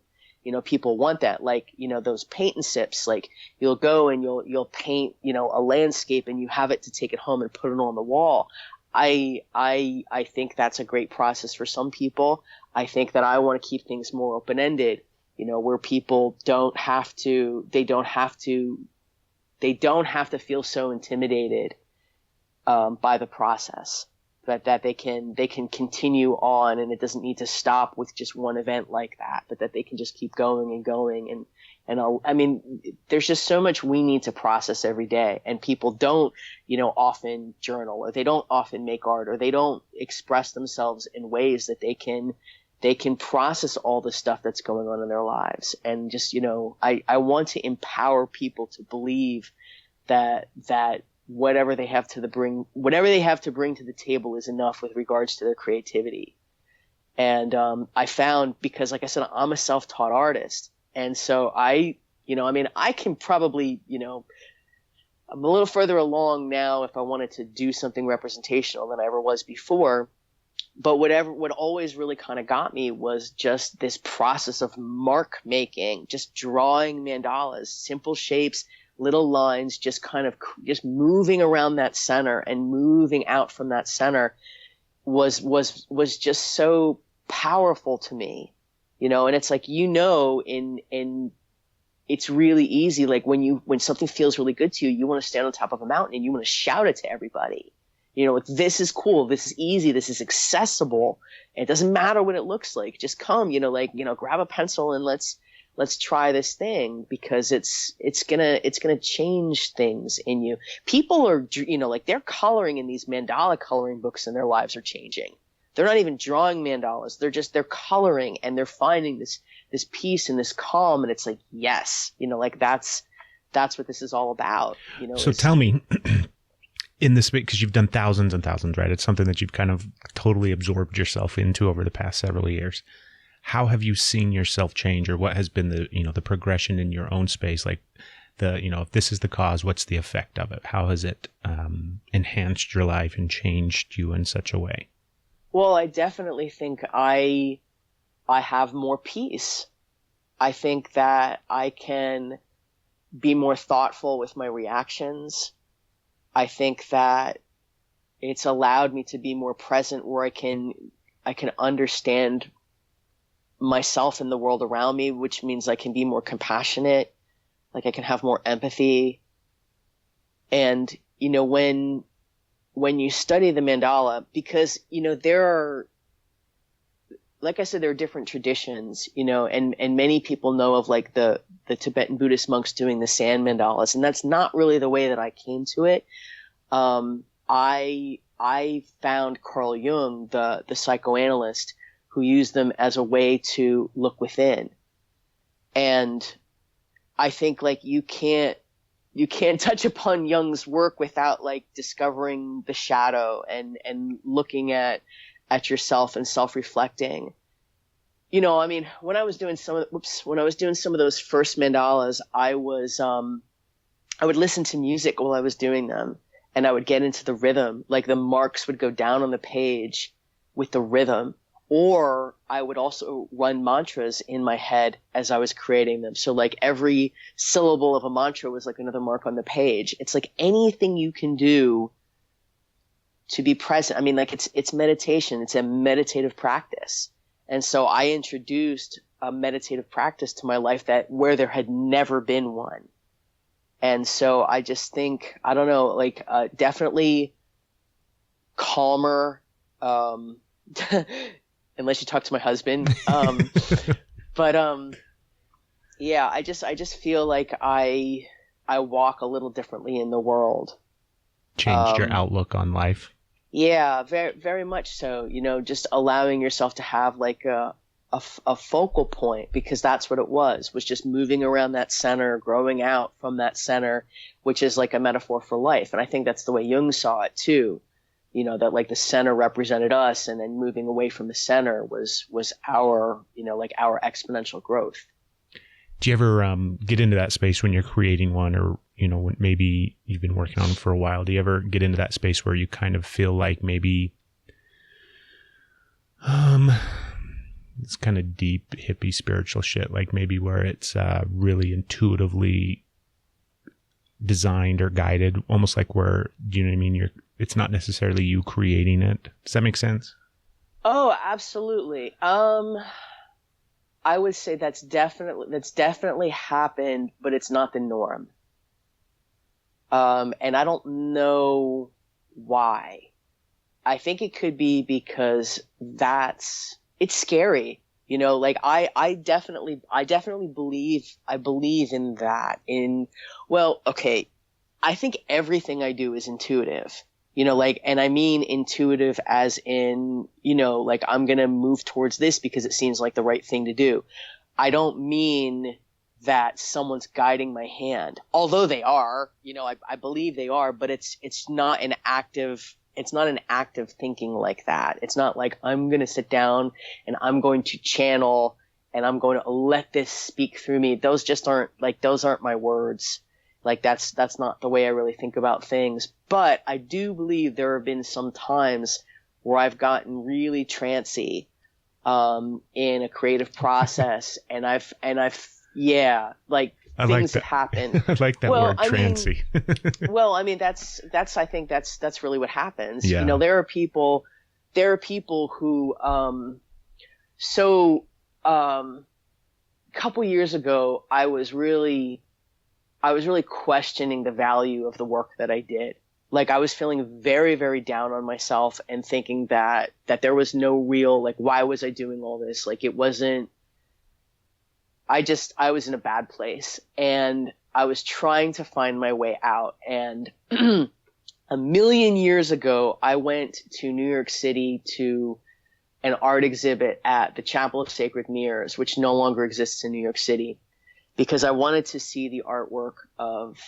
[SPEAKER 8] People want that, like, those paint and sips, like you'll go and you'll paint, a landscape, and you have it to take it home and put it on the wall. I think that's a great process for some people. I think that I want to keep things more open-ended, where people don't have to feel so intimidated by the process, that they can continue on, and it doesn't need to stop with just one event like that, but that they can just keep going and going. And there's just so much we need to process every day, and people don't, often journal, or they don't often make art, or they don't express themselves in ways that they can process all the stuff that's going on in their lives. And just, I want to empower people to believe that whatever they have to bring to the table is enough with regards to their creativity. And I found, because like I said, I'm a self-taught artist, and so I can probably, I'm a little further along now if I wanted to do something representational than I ever was before. But what always really kind of got me was just this process of mark making, just drawing mandalas, simple shapes, little lines, just kind of just moving around that center and moving out from that center was just so powerful to me, and it's like, in it's really easy. Like when something feels really good to you, you want to stand on top of a mountain and you want to shout it to everybody. This is cool. This is easy. This is accessible. It doesn't matter what it looks like. Just come, grab a pencil and let's try this thing, because it's gonna change things in you. People are, they're coloring in these mandala coloring books, and their lives are changing. They're not even drawing mandalas. They're coloring, and they're finding this peace and this calm. And it's like, yes, that's what this is all about.
[SPEAKER 1] So tell me, in this, because you've done thousands and thousands, right? It's something that you've kind of totally absorbed yourself into over the past several years. How have you seen yourself change, or what has been the progression in your own space? Like if this is the cause, what's the effect of it? How has it enhanced your life and changed you in such a way?
[SPEAKER 8] Well, I definitely think I have more peace. I think that I can be more thoughtful with my reactions. I think that it's allowed me to be more present, where I can understand myself and the world around me, which means I can be more compassionate, like I can have more empathy. And, when you study the mandala, because, there are, like I said, there are different traditions, and many people know of like the Tibetan Buddhist monks doing the sand mandalas, and that's not really the way that I came to it. I found Carl Jung, the psychoanalyst, who used them as a way to look within. And I think like you can't touch upon Jung's work without like discovering the shadow and looking at yourself and self-reflecting. When I was doing some of those first mandalas, I would listen to music while I was doing them, and I would get into the rhythm. Like the marks would go down on the page with the rhythm. Or I would also run mantras in my head as I was creating them. So like every syllable of a mantra was like another mark on the page. It's like anything you can do to be present. Like it's meditation. It's a meditative practice. And so I introduced a meditative practice to my life where there had never been one. And so I just think, I don't know, like, definitely calmer, unless you talk to my husband. But yeah, I just feel like I walk a little differently in the world.
[SPEAKER 1] Changed your outlook on life?
[SPEAKER 8] Yeah, very, very much so. Just allowing yourself to have like a focal point, because that's what it was just moving around that center, growing out from that center, which is like a metaphor for life. And I think that's the way Jung saw it too. That like the center represented us, and then moving away from the center was our, like our exponential growth.
[SPEAKER 1] Do you ever get into that space when you're creating one, or, when maybe you've been working on it for a while? Do you ever get into that space where you kind of feel like maybe it's kind of deep, hippie, spiritual shit, like maybe where it's really intuitively designed or guided, almost like where, do you know what I mean? It's not necessarily you creating it. Does that make sense?
[SPEAKER 8] Oh, absolutely. I would say that's definitely happened, but it's not the norm. And I don't know why. I think it could be because it's scary. Like I definitely believe in that. Okay. I think everything I do is intuitive. And I mean intuitive as in, like I'm going to move towards this because it seems like the right thing to do. I don't mean that someone's guiding my hand, although they are, I believe they are, but it's not an active thinking like that. It's not like I'm going to sit down and I'm going to channel and I'm going to let this speak through me. Those aren't my words. Like that's not the way I really think about things. But I do believe there have been some times where I've gotten really trancy in a creative process, and I've things have happened.
[SPEAKER 1] I like that word, trancy.
[SPEAKER 8] I think that's really what happens.
[SPEAKER 1] Yeah.
[SPEAKER 8] There are people who a couple years ago I was really questioning the value of the work that I did. Like I was feeling very, very down on myself and thinking that there was no real, like, why was I doing all this? Like it wasn't, I was in a bad place and I was trying to find my way out. And a million years ago, I went to New York City to an art exhibit at the Chapel of Sacred Mirrors, which no longer exists in New York City, because I wanted to see the artwork of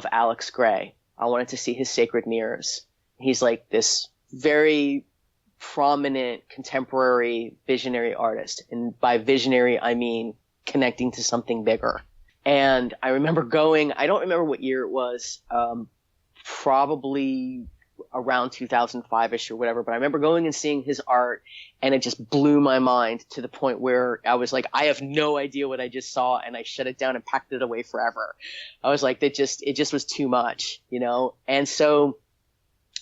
[SPEAKER 8] Alex Grey. I wanted to see his Sacred Mirrors. He's like this very prominent contemporary visionary artist. And by visionary, I mean connecting to something bigger. And I remember going, I don't remember what year it was, probably around 2005-ish or whatever, but I remember going and seeing his art, and it just blew my mind to the point where I was like, I have no idea what I just saw, and I shut it down and packed it away forever. I was like, it just was too much, And so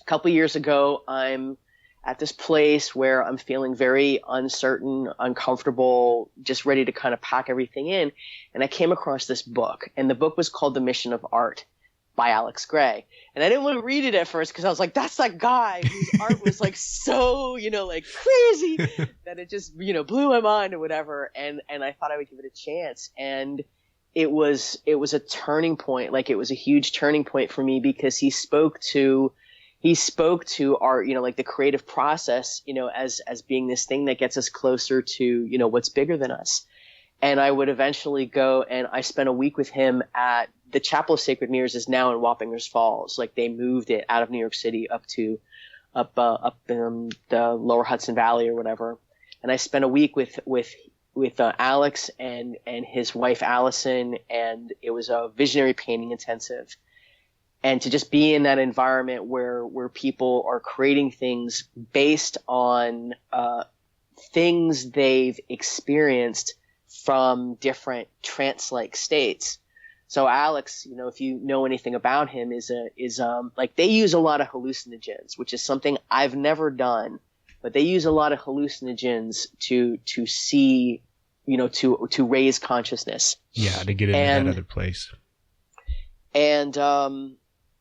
[SPEAKER 8] a couple years ago, I'm at this place where I'm feeling very uncertain, uncomfortable, just ready to kind of pack everything in, and I came across this book, and the book was called The Mission of Art by Alex Grey. And I didn't want to read it at first because I was like, that's that guy whose art was like so, like crazy that it just, blew my mind or whatever. And I thought I would give it a chance. And it was a turning point. Like it was a huge turning point for me because he spoke to art, like the creative process, as being this thing that gets us closer to, what's bigger than us. And I would eventually go, and I spent a week with him at the Chapel of Sacred Mirrors is now in Wappingers Falls. Like they moved it out of New York City up in the lower Hudson Valley or whatever. And I spent a week with Alex and his wife Allison, and it was a visionary painting intensive. And to just be in that environment where people are creating things based on things they've experienced from different trance-like states. So Alex, if you know anything about him, is like they use a lot of hallucinogens, which is something I've never done, but they use a lot of hallucinogens to see to raise consciousness.
[SPEAKER 1] Yeah, to get into that other place.
[SPEAKER 8] And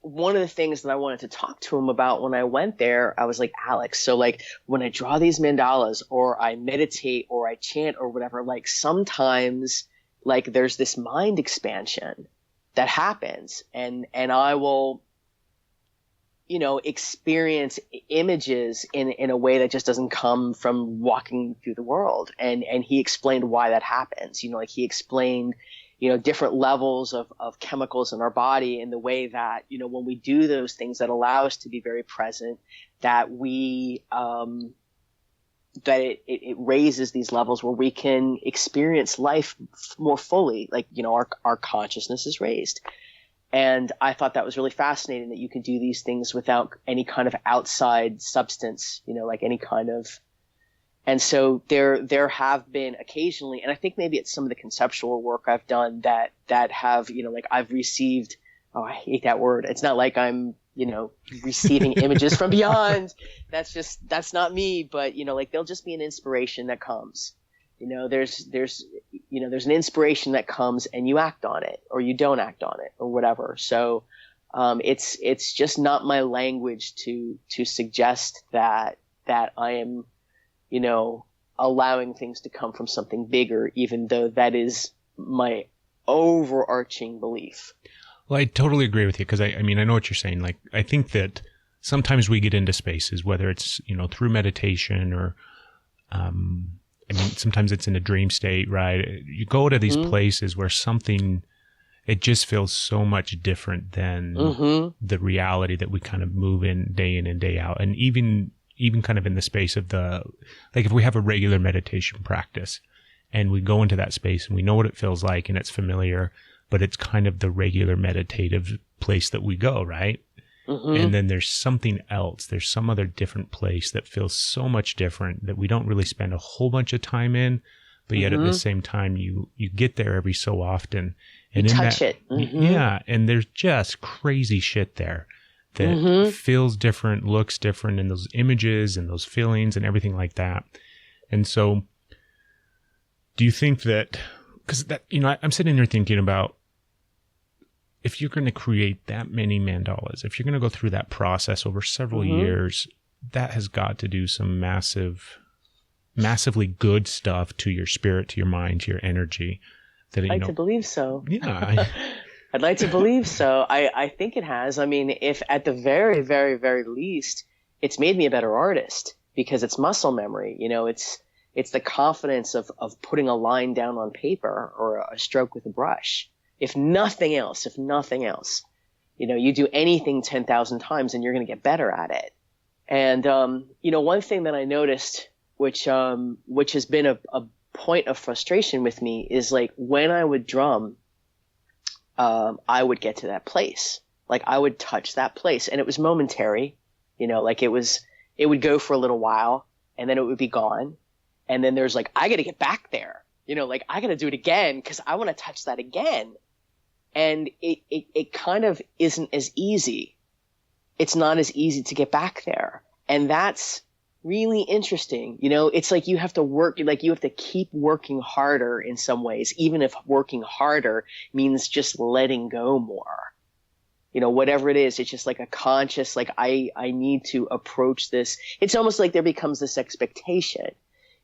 [SPEAKER 8] one of the things that I wanted to talk to him about when I went there, I was like, Alex, so like when I draw these mandalas or I meditate or I chant or whatever, like sometimes like there's this mind expansion that happens and I will, experience images in a way that just doesn't come from walking through the world. And he explained why that happens. He explained, different levels of chemicals in our body and the way that, when we do those things that allow us to be very present, that that it raises these levels where we can experience life more fully. Like, our consciousness is raised. And I thought that was really fascinating that you can do these things without any kind of outside substance, like any kind of. And so there have been occasionally, and I think maybe it's some of the conceptual work I've done that have, like I've received, I hate that word. It's not like I'm, receiving images from beyond. That's not me. But, like there'll just be an inspiration that comes. There's an inspiration that comes and you act on it or you don't act on it or whatever. So, it's just not my language to suggest that I am, allowing things to come from something bigger, even though that is my overarching belief.
[SPEAKER 1] Well, I totally agree with you because I mean, I know what you're saying. Like, I think that sometimes we get into spaces, whether it's, through meditation or, sometimes it's in a dream state, right? You go to these places where it just feels so much different than the reality that we kind of move in and day out. And even kind of in the space of like if we have a regular meditation practice and we go into that space and we know what it feels like and it's familiar, but it's kind of the regular meditative place that we go, right? And then there's something else. There's some other different place that feels so much different that we don't really spend a whole bunch of time in, but yet at the same time, you get there every so often. And
[SPEAKER 8] you touch it.
[SPEAKER 1] Yeah. And there's just crazy shit there that feels different, looks different in those images and those feelings and everything like that. And so do you think that, because that, I'm sitting here thinking about, if you're going to create that many mandalas, if you're going to go through that process over several years, that has got to do some massively good stuff to your spirit, to your mind, to your energy.
[SPEAKER 8] I'd like to believe so.
[SPEAKER 1] Yeah.
[SPEAKER 8] I'd like to believe so. I think it has. I mean, if at the very, very, very least, it's made me a better artist because it's muscle memory. It's the confidence of putting a line down on paper or a stroke with a brush. If nothing else, you do anything 10,000 times and you're going to get better at it. And, one thing that I noticed, which has been a point of frustration with me is like when I would drum, I would get to that place. Like I would touch that place and it was momentary, like it would go for a little while and then it would be gone. And then there's like, I got to get back there, like I got to do it again because I want to touch that again. And it kind of isn't as easy. It's not as easy to get back there. And that's really interesting. It's like you have to work, like you have to keep working harder in some ways, even if working harder means just letting go more. Whatever it is, it's just like a conscious, like I need to approach this. It's almost like there becomes this expectation,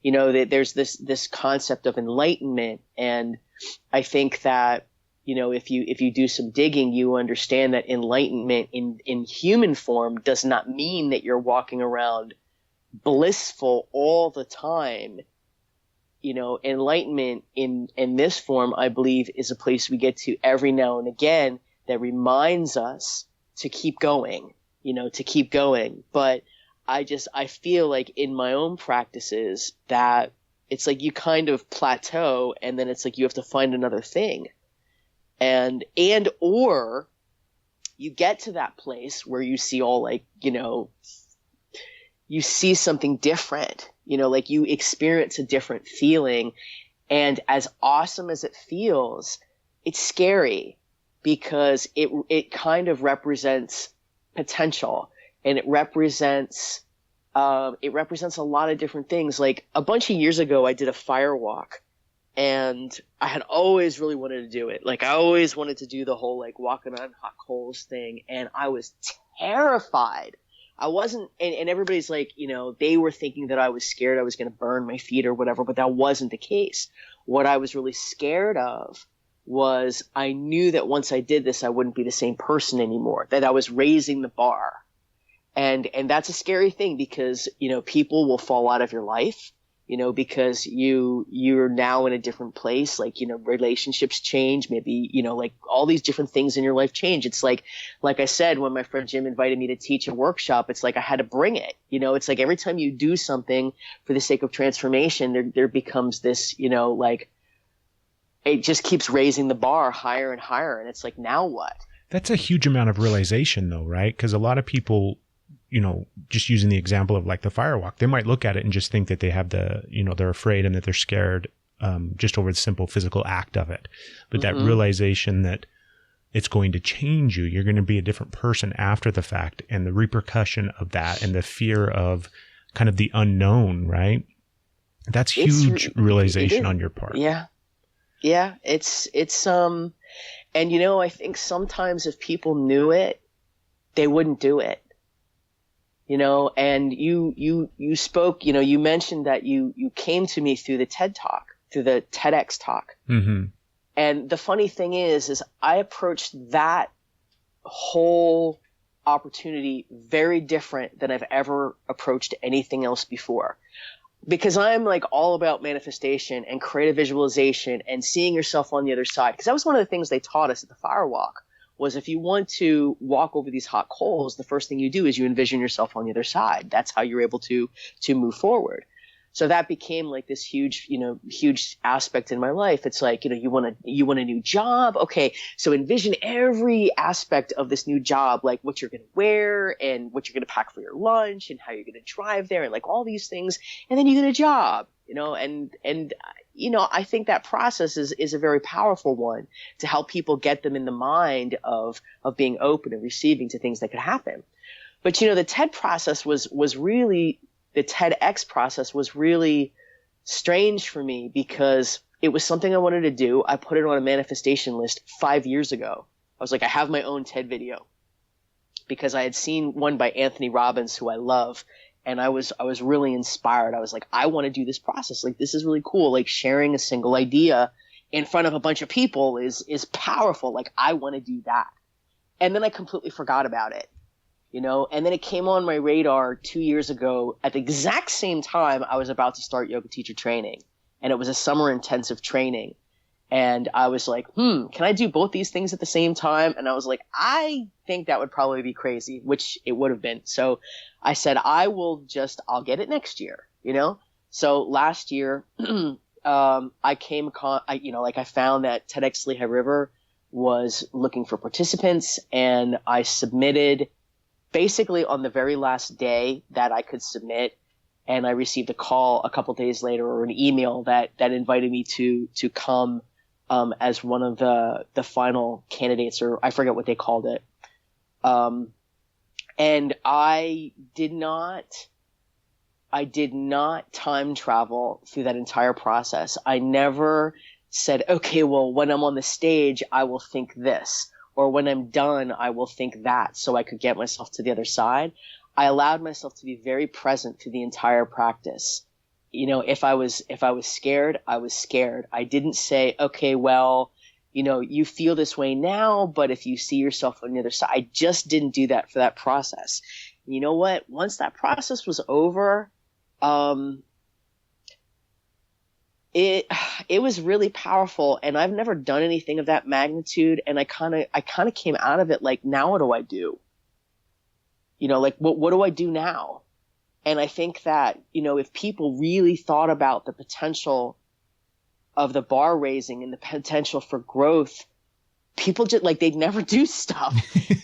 [SPEAKER 8] that there's this concept of enlightenment. And I think that, if you do some digging, you understand that enlightenment in human form does not mean that you're walking around blissful all the time. Enlightenment in this form, I believe, is a place we get to every now and again that reminds us to keep going, But I feel like in my own practices that it's like you kind of plateau and then it's like you have to find another thing. Or you get to that place where you see all like, you see something different, like you experience a different feeling. And as awesome as it feels, it's scary because it kind of represents potential and it represents a lot of different things. Like a bunch of years ago, I did a fire walk And I had always really wanted to do it. Like, I always wanted to do the whole, like, walking on hot coals thing. And I was terrified. I wasn't, and everybody's like, you know, they were thinking that I was scared I was going to burn my feet or whatever, but that wasn't the case. What I was really scared of was I knew that once I did this, I wouldn't be the same person anymore, that I was raising the bar. And that's a scary thing because, you know, people will fall out of your life, you know, because you're now in a different place. Like, you know, relationships change, maybe, you know, like all these different things in your life change. It's like I said, when my friend Jim invited me to teach a workshop, it's like I had to bring it. You know, it's like every time you do something for the sake of transformation, there becomes this, you know, like it just keeps raising the bar higher and higher. And it's like, now what?
[SPEAKER 1] That's a huge amount of realization though, right? Because a lot of people, you know, just using the example of like the firewalk, they might look at it and just think that they have they're afraid and that they're scared just over the simple physical act of it. But that realization that it's going to change you, you're going to be a different person after the fact, and the repercussion of that and the fear of kind of the unknown, right? That's huge realization on your part.
[SPEAKER 8] Yeah. Yeah. It's and you know, I think sometimes if people knew it, they wouldn't do it. You know, and you spoke, you know, you mentioned that you came to me through the TED Talk, through the TEDx talk. Mm-hmm. And the funny thing is I approached that whole opportunity very different than I've ever approached anything else before. Because I'm like all about manifestation and creative visualization and seeing yourself on the other side. Because that was one of the things they taught us at the Firewalk. Was if you want to walk over these hot coals, the first thing you do is you envision yourself on the other side. That's how you're able to move forward. So that became like this huge aspect in my life. It's like, you know, you want a new job. Okay. So envision every aspect of this new job, like what you're going to wear and what you're going to pack for your lunch and how you're going to drive there and like all these things. And then you get a job, you know, and you know, I think that process is a very powerful one to help people get them in the mind of being open and receiving to things that could happen. But, you know, the TEDx process was really strange for me because it was something I wanted to do. I put it on a manifestation list 5 years ago. I was like, I have my own TED video because I had seen one by Anthony Robbins, who I love. And I was really inspired. I was like, I want to do this process. Like, this is really cool. Like, sharing a single idea in front of a bunch of people is powerful. Like, I want to do that. And then I completely forgot about it, you know? And then it came on my radar 2 years ago at the exact same time I was about to start yoga teacher training. And it was a summer intensive training. And I was like, can I do both these things at the same time? And I was like, I think that would probably be crazy, which it would have been. So I said, I'll get it next year, you know? So last year, I found that TEDx Lehigh River was looking for participants, and I submitted basically on the very last day that I could submit. And I received a call a couple days later, or an email that invited me to come as one of the final candidates, or I forget what they called it. And I did not time travel through that entire process. I never said, okay, well, when I'm on the stage, I will think this, or when I'm done, I will think that, so I could get myself to the other side. I allowed myself to be very present through the entire practice. You know, if I was scared, I was scared. I didn't say, okay, well, you know, you feel this way now, but if you see yourself on the other side, I just didn't do that for that process. You know what? Once that process was over, it was really powerful, and I've never done anything of that magnitude. And I kind of came out of it like, now what do I do? You know, like what do I do now? And I think that, you know, if people really thought about the potential of the bar raising and the potential for growth, people just like, they'd never do stuff,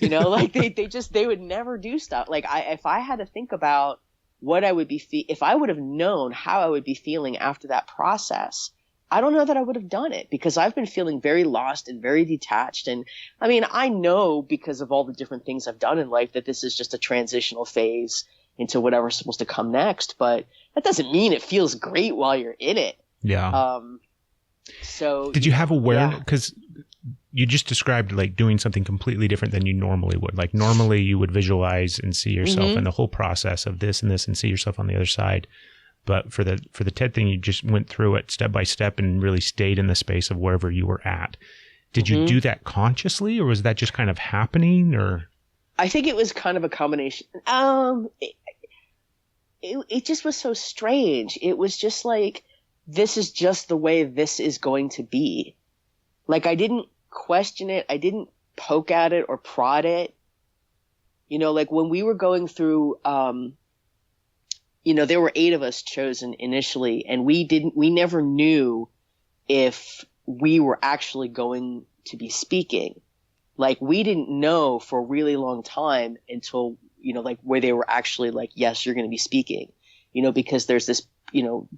[SPEAKER 8] you know, like they would never do stuff. Like if I had to think about what I would be, if I would have known how I would be feeling after that process, I don't know that I would have done it, because I've been feeling very lost and very detached. And I mean, I know because of all the different things I've done in life that this is just a transitional phase into whatever's supposed to come next, but that doesn't mean it feels great while you're in it.
[SPEAKER 1] Yeah.
[SPEAKER 8] So
[SPEAKER 1] did you have awareness?
[SPEAKER 8] yeah.
[SPEAKER 1] Because you just described like doing something completely different than you normally would. Like normally you would visualize and see yourself in the whole process of this and this and see yourself on the other side. But for the TED thing, you just went through it step by step and really stayed in the space of wherever you were at. Did you do that consciously, or was that just kind of happening? Or
[SPEAKER 8] I think it was kind of a combination. It just was so strange. It was just like, this is just the way this is going to be. Like, I didn't question it. I didn't poke at it or prod it. You know, like when we were going through, you know, there were 8 of us chosen initially, and we never knew if we were actually going to be speaking. Like, we didn't know for a really long time until, you know, like where they were actually like, yes, you're going to be speaking, you know, because there's this, you know,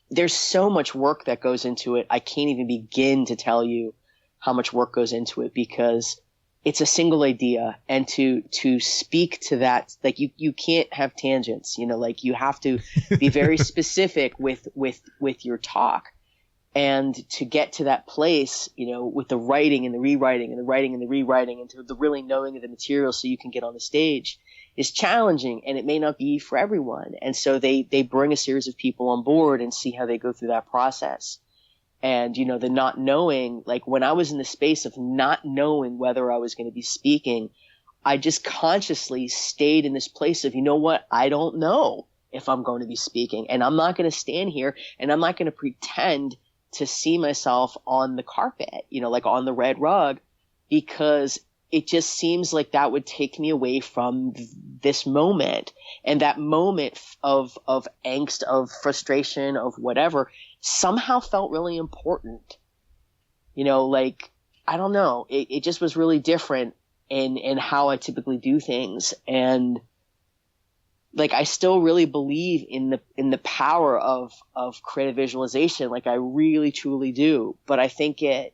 [SPEAKER 8] there's so much work that goes into it. I can't even begin to tell you how much work goes into it, because it's a single idea. And to speak to that, like you can't have tangents, you know, like you have to be very specific with your talk. And to get to that place, you know, with the writing and the rewriting and the writing and the rewriting, and to the really knowing of the material so you can get on the stage is challenging, and it may not be for everyone. And so they bring a series of people on board and see how they go through that process. And, you know, the not knowing, like when I was in the space of not knowing whether I was going to be speaking, I just consciously stayed in this place of, you know what, I don't know if I'm going to be speaking, and I'm not going to stand here and I'm not going to pretend to see myself on the carpet, you know, like on the red rug, because it just seems like that would take me away from this moment. And that moment of angst, of frustration, of whatever, somehow felt really important. You know, like, I don't know. It just was really different in how I typically do things. And like, I still really believe in the power of creative visualization. Like, I really, truly do. But I think I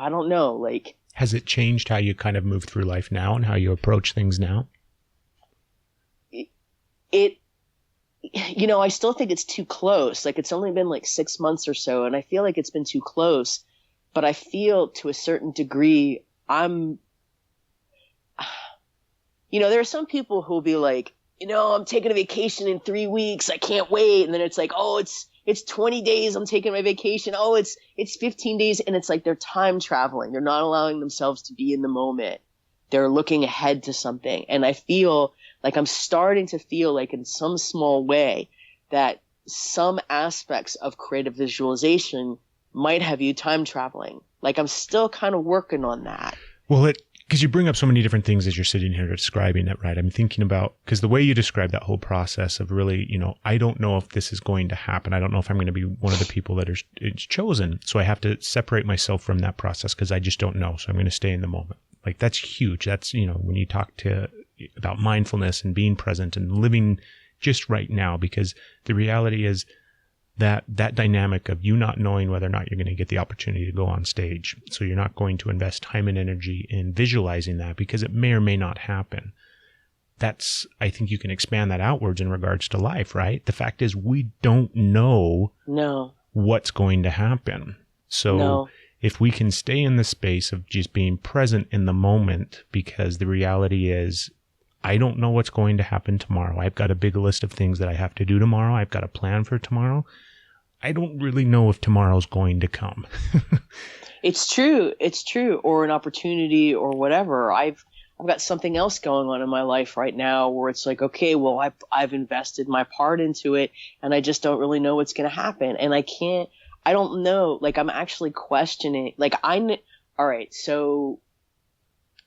[SPEAKER 8] don't know, like.
[SPEAKER 1] Has it changed how you kind of move through life now and how you approach things now?
[SPEAKER 8] You know, I still think it's too close. Like, it's only been like 6 months or so, and I feel like it's been too close. But I feel to a certain degree, you know, there are some people who'll be like, you know, I'm taking a vacation in 3 weeks. I can't wait. And then it's like, oh, it's 20 days. I'm taking my vacation. Oh, it's 15 days. And it's like they're time traveling. They're not allowing themselves to be in the moment. They're looking ahead to something. And I feel like I'm starting to feel like in some small way that some aspects of creative visualization might have you time traveling. Like, I'm still kind of working on that.
[SPEAKER 1] Well, because you bring up so many different things as you're sitting here describing it, right? I'm thinking about, because the way you describe that whole process of really, you know, I don't know if this is going to happen. I don't know if I'm going to be one of the people that is chosen. So I have to separate myself from that process because I just don't know. So I'm going to stay in the moment. Like, that's huge. That's, you know, when you talk about mindfulness and being present and living just right now, because the reality is that dynamic of you not knowing whether or not you're going to get the opportunity to go on stage. So you're not going to invest time and energy in visualizing that because it may or may not happen. That's, I think you can expand that outwards in regards to life, right? The fact is we don't know what's going to happen. So if we can stay in the space of just being present in the moment, because the reality is I don't know what's going to happen tomorrow. I've got a big list of things that I have to do tomorrow. I've got a plan for tomorrow. I don't really know if tomorrow's going to come.
[SPEAKER 8] It's true. It's true. Or an opportunity or whatever. I've got something else going on in my life right now where it's like, okay, well, I've invested my part into it and I just don't really know what's going to happen. And I don't know. Like, I'm actually questioning, like, all right, so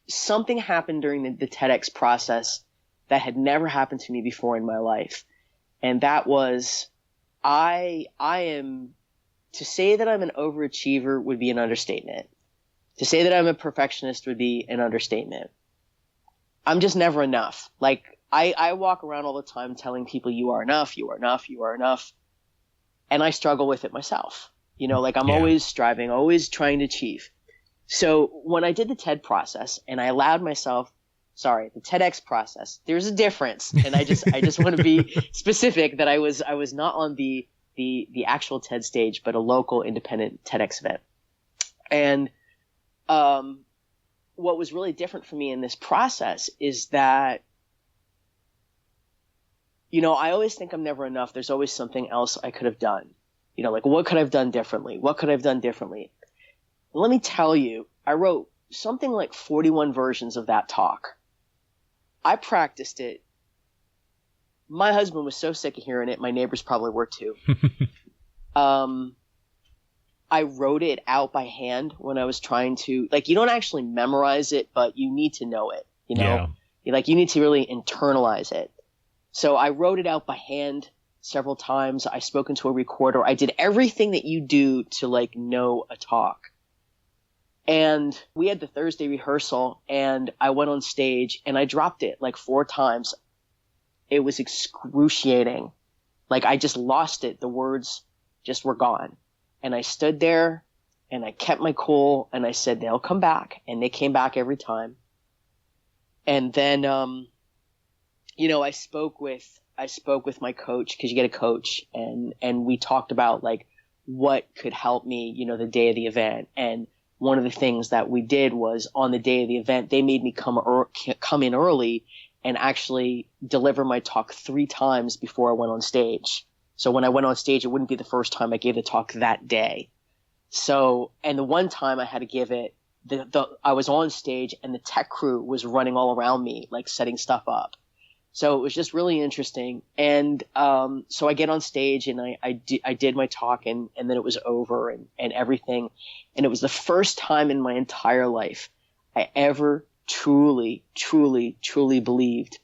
[SPEAKER 8] something happened during the TEDx process that had never happened to me before in my life. And that was, I am, to say that I'm an overachiever would be an understatement. To say that I'm a perfectionist would be an understatement. I'm just never enough. Like, I walk around all the time telling people you are enough, you are enough, you are enough. And I struggle with it myself. You know, like, I'm always striving, always trying to achieve. So when I did the TED process and I allowed myself, the TEDx process, there's a difference. And I just want to be specific that I was not on the the actual TED stage, but a local independent TEDx event. And what was really different for me in this process is that, I always think I'm never enough. There's always something else I could have done. Like, what could I have done differently? What could I have done differently? Let me tell you, I wrote something like 41 versions of that talk. I practiced it. My husband was so sick of hearing it. My neighbors probably were too. I wrote it out by hand when I was trying to, like, you don't actually memorize it, but you need to know it,
[SPEAKER 1] Yeah.
[SPEAKER 8] You need to really internalize it. So I wrote it out by hand several times. I spoke into a recorder. I did everything that you do to, like, know a talk. And we had the Thursday rehearsal, and I went on stage and I dropped it like 4 times. It was excruciating. Like, I just lost it. The words just were gone. And I stood there and I kept my cool and I said, they'll come back. And they came back every time. And then, I spoke with my coach, because you get a coach, and we talked about, like, what could help me, the day of the event. And one of the things that we did was, on the day of the event, they made me come in early and actually deliver my talk 3 times before I went on stage. So when I went on stage, it wouldn't be the first time I gave the talk that day. So, and the one time I had to give it, I was on stage and the tech crew was running all around me, like, setting stuff up. So it was just really interesting. And so I get on stage and I did my talk, and then it was over and everything. And it was the first time in my entire life I ever truly, truly, truly believed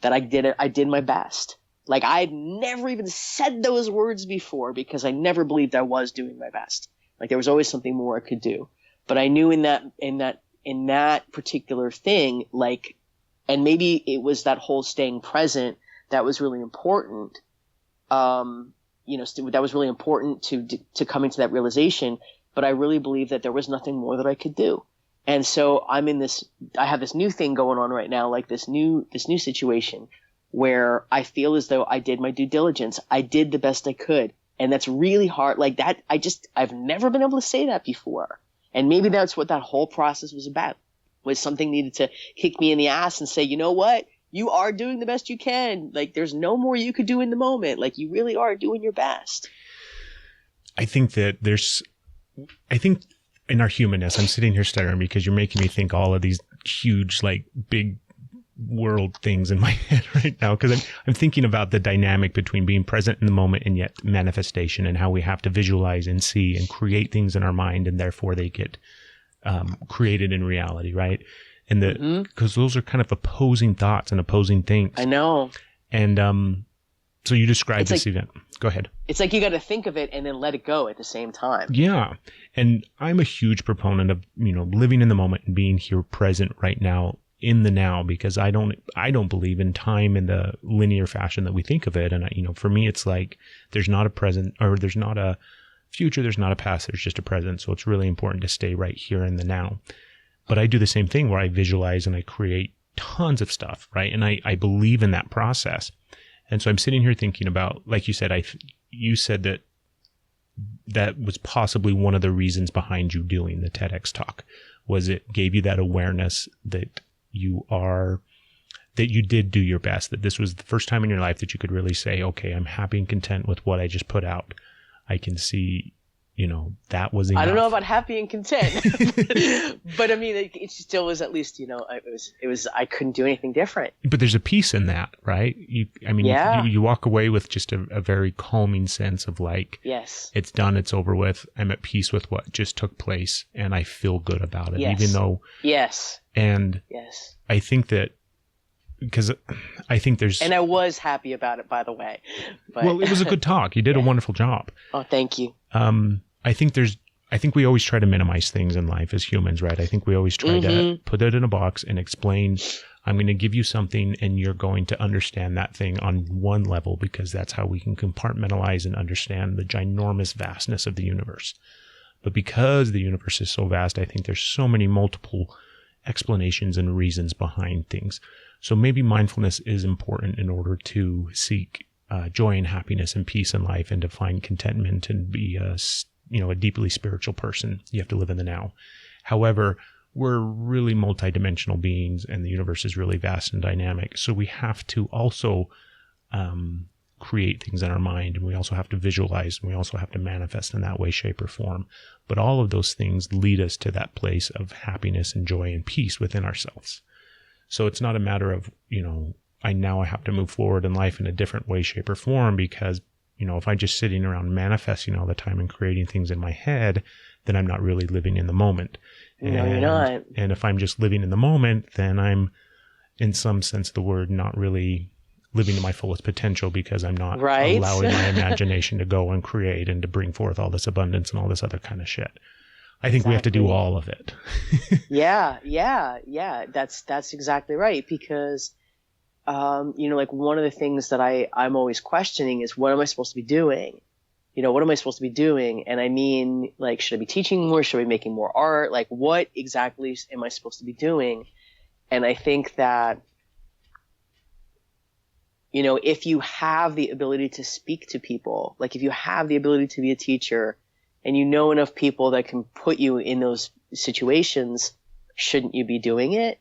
[SPEAKER 8] that I did it. I did my best. Like, I had never even said those words before, because I never believed I was doing my best. Like, there was always something more I could do. But I knew in that particular thing, like, and maybe it was that whole staying present that was really important. That was really important to coming to that realization. But I really believe that there was nothing more that I could do. And so I have this new thing going on right now, like this new situation where I feel as though I did my due diligence. I did the best I could. And that's really hard. Like that, I've never been able to say that before. And maybe that's what that whole process was about, was something needed to kick me in the ass and say, you know what? You are doing the best you can. Like, there's no more you could do in the moment. Like, you really are doing your best.
[SPEAKER 1] I think in our humanness, I'm sitting here stuttering because you're making me think all of these huge, like, big world things in my head right now, because I'm thinking about the dynamic between being present in the moment and yet manifestation, and how we have to visualize and see and create things in our mind, and therefore they get created in reality, right? And because those are kind of opposing thoughts and opposing things.
[SPEAKER 8] I know.
[SPEAKER 1] And so you described this event. Go ahead.
[SPEAKER 8] It's like you got to think of it and then let it go at the same time.
[SPEAKER 1] Yeah. And I'm a huge proponent of, living in the moment and being here present right now, in the now, because I don't believe in time in the linear fashion that we think of it. And for me, it's like there's not a present, or there's not a future, there's not a past, there's just a present. So it's really important to stay right here in the now. But I do the same thing where I visualize and I create tons of stuff, right? And I believe in that process. And so I'm sitting here thinking about, like you said, you said that was possibly one of the reasons behind you doing the TEDx talk, was it gave you that awareness that you did do your best, that this was the first time in your life that you could really say, okay, I'm happy and content with what I just put out. I can see, that was enough.
[SPEAKER 8] I don't know about happy and content, but I mean, it still was, at least, it was, I couldn't do anything different.
[SPEAKER 1] But there's a peace in that, right? You walk away with just a very calming sense of, like,
[SPEAKER 8] yes,
[SPEAKER 1] it's done, it's over with. I'm at peace with what just took place, and I feel good about it,
[SPEAKER 8] yes.
[SPEAKER 1] even though.
[SPEAKER 8] Yes.
[SPEAKER 1] And
[SPEAKER 8] yes. I
[SPEAKER 1] think that, because I think there's...
[SPEAKER 8] And I was happy about it, by the way. But...
[SPEAKER 1] Well, it was a good talk. You did a wonderful job.
[SPEAKER 8] Oh, thank you.
[SPEAKER 1] I think we always try to minimize things in life as humans, right? I think we always try to put it in a box and explain, I'm going to give you something and you're going to understand that thing on one level, because that's how we can compartmentalize and understand the ginormous vastness of the universe. But because the universe is so vast, I think there's so many multiple explanations and reasons behind things. So maybe mindfulness is important in order to seek joy and happiness and peace in life and to find contentment and be a deeply spiritual person. You have to live in the now. However, we're really multidimensional beings and the universe is really vast and dynamic. So we have to also create things in our mind, and we also have to visualize, and we also have to manifest in that way, shape, or form. But all of those things lead us to that place of happiness and joy and peace within ourselves. So it's not a matter of, I have to move forward in life in a different way, shape, or form, because, if I'm just sitting around manifesting all the time and creating things in my head, then I'm not really living in the moment.
[SPEAKER 8] No, you're not.
[SPEAKER 1] And if I'm just living in the moment, then I'm, in some sense of the word, not really living to my fullest potential, because I'm not allowing my imagination to go and create and to bring forth all this abundance and all this other kind of shit. I think we have to do all of it.
[SPEAKER 8] Yeah. That's exactly right. Because, like one of the things that I'm always questioning is, what am I supposed to be doing? What am I supposed to be doing? And I mean, like, should I be teaching more? Should I be making more art? Like, what exactly am I supposed to be doing? And I think that, if you have the ability to speak to people, like if you have the ability to be a teacher and you know enough people that can put you in those situations, shouldn't you be doing it?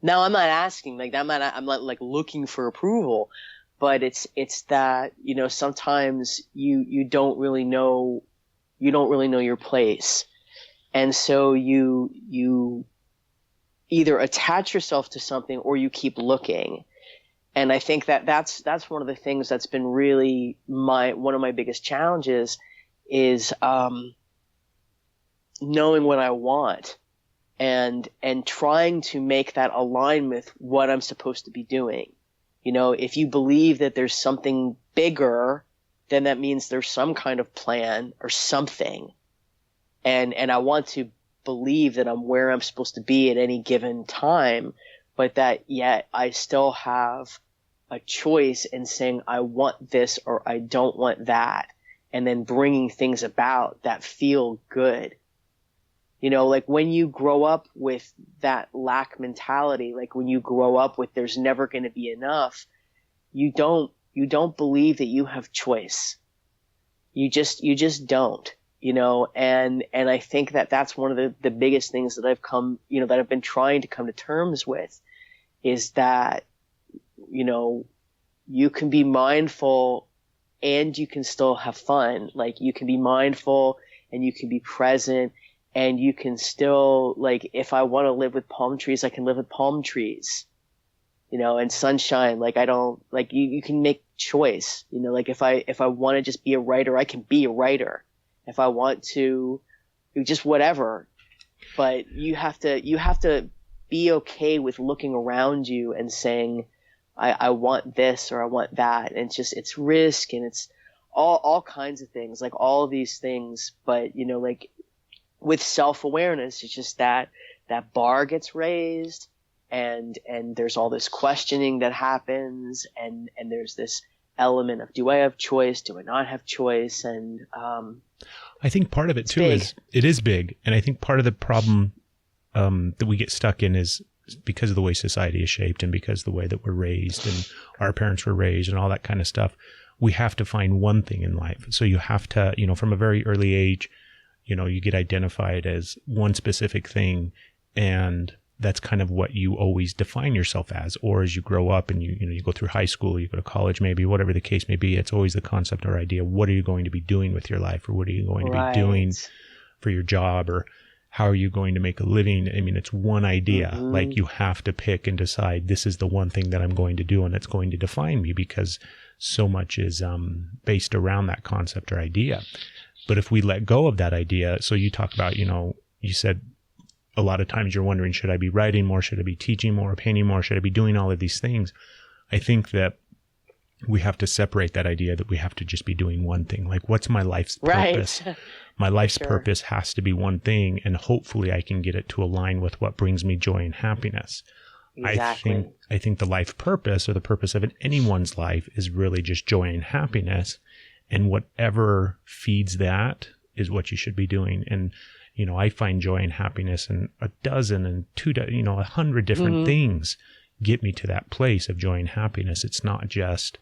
[SPEAKER 8] Now, I'm not asking, like, I'm not like looking for approval, but it's that, sometimes you don't really know your place. And so you either attach yourself to something or you keep looking. And I think that's one of the things that's been really one of my biggest challenges is knowing what I want and trying to make that align with what I'm supposed to be doing. If you believe that there's something bigger, then that means there's some kind of plan or something. And I want to believe that I'm where I'm supposed to be at any given time, but that yet I still have a choice in saying I want this or I don't want that, and then bringing things about that feel good. Like when you grow up with that lack mentality, like when you grow up with there's never going to be enough, you don't believe that you have choice. You just don't, and I think that that's one of the biggest things that that I've been trying to come to terms with, is that, you can be mindful and you can still have fun. Like you can be mindful and you can be present, and you can still, like, if I want to live with palm trees, I can live with palm trees, and sunshine. Like I don't, like you can make choice, like if I want to just be a writer, I can be a writer. If I want to just whatever, but you have to be okay with looking around you and saying, I want this or I want that. And it's risk, and it's all kinds of things, like all of these things. But, like with self-awareness, it's just that bar gets raised, and there's all this questioning that happens, and there's this element of, do I have choice? Do I not have choice? And
[SPEAKER 1] I think part of it too is it is big. And I think part of the problem that we get stuck in is because of the way society is shaped and because of the way that we're raised and our parents were raised and all that kind of stuff. We have to find one thing in life. So you have to, from a very early age, you get identified as one specific thing, and that's kind of what you always define yourself as. Or as you grow up and you go through high school, you go to college, maybe whatever the case may be, it's always the concept or idea. What are you going to be doing with your life, or what are you going to be doing for your job, or how are you going to make a living? I mean, it's one idea. Mm-hmm. Like you have to pick and decide, this is the one thing that I'm going to do, and it's going to define me, because so much is based around that concept or idea. But if we let go of that idea, so you talk about, you said a lot of times you're wondering, should I be writing more? Should I be teaching more, painting more? Should I be doing all of these things? I think that we have to separate that idea that we have to just be doing one thing. Like, what's my life's purpose? My life's purpose has to be one thing, and hopefully I can get it to align with what brings me joy and happiness.
[SPEAKER 8] Exactly.
[SPEAKER 1] I think the life purpose, or the purpose of anyone's life, is really just joy and happiness, and whatever feeds that is what you should be doing. And I find joy and happiness in a dozen and 100 different things get me to that place of joy and happiness. It's not just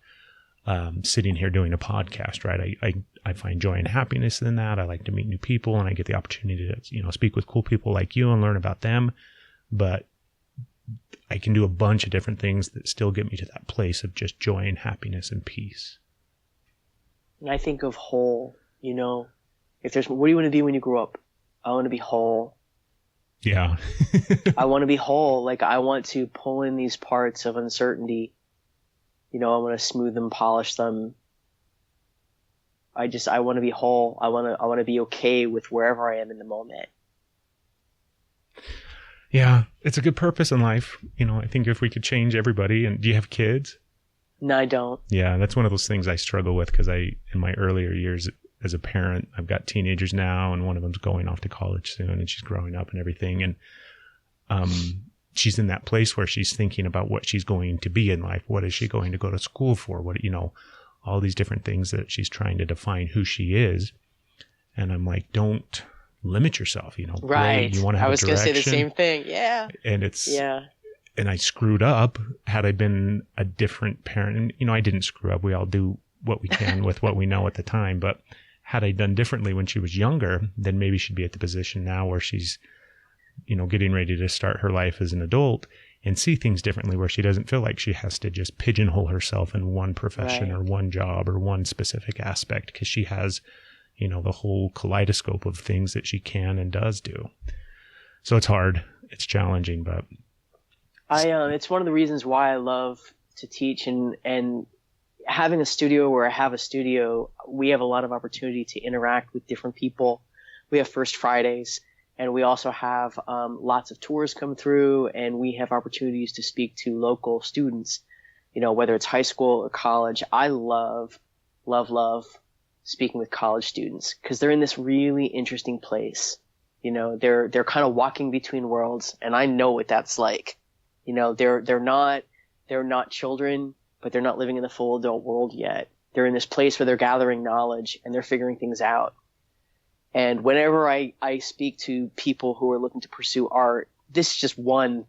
[SPEAKER 1] sitting here doing a podcast, right? I find joy and happiness in that. I like to meet new people, and I get the opportunity to, speak with cool people like you and learn about them. But I can do a bunch of different things that still get me to that place of just joy and happiness and peace.
[SPEAKER 8] And I think of whole, if there's, what do you want to be when you grow up? I want to be whole.
[SPEAKER 1] Yeah.
[SPEAKER 8] I want to be whole. Like, I want to pull in these parts of uncertainty. I want to smooth them, polish them. I want to be whole. I want to be okay with wherever I am in the moment.
[SPEAKER 1] Yeah, it's a good purpose in life. I think if we could change everybody. And do you have kids?
[SPEAKER 8] No, I don't.
[SPEAKER 1] Yeah, that's one of those things I struggle with because in my earlier years as a parent, I've got teenagers now, and one of them's going off to college soon, and she's growing up and everything. And she's in that place where she's thinking about what she's going to be in life. What is she going to go to school for? What, all these different things that she's trying to define who she is. And I'm like, don't limit yourself,
[SPEAKER 8] Right.
[SPEAKER 1] You want to have
[SPEAKER 8] I was
[SPEAKER 1] a
[SPEAKER 8] going to
[SPEAKER 1] direction.
[SPEAKER 8] say the same thing. Yeah.
[SPEAKER 1] And and I screwed up. Had I been a different parent, and, I didn't screw up. We all do what we can with what we know at the time. But had I done differently when she was younger, then maybe she'd be at the position now where she's, getting ready to start her life as an adult and see things differently, where she doesn't feel like she has to just pigeonhole herself in one profession or one job or one specific aspect, because she has, the whole kaleidoscope of things that she can and does do. So it's hard. It's challenging, but
[SPEAKER 8] it's one of the reasons why I love to teach, and having a studio where I have a studio, we have a lot of opportunity to interact with different people. We have First Fridays, and we also have lots of tours come through, and we have opportunities to speak to local students, whether it's high school or college. I love speaking with college students because they're in this really interesting place. They're kind of walking between worlds, and I know what that's like. They're not children, but they're not living in the full adult world yet. They're in this place where they're gathering knowledge and they're figuring things out. And whenever I speak to people who are looking to pursue art, this is just one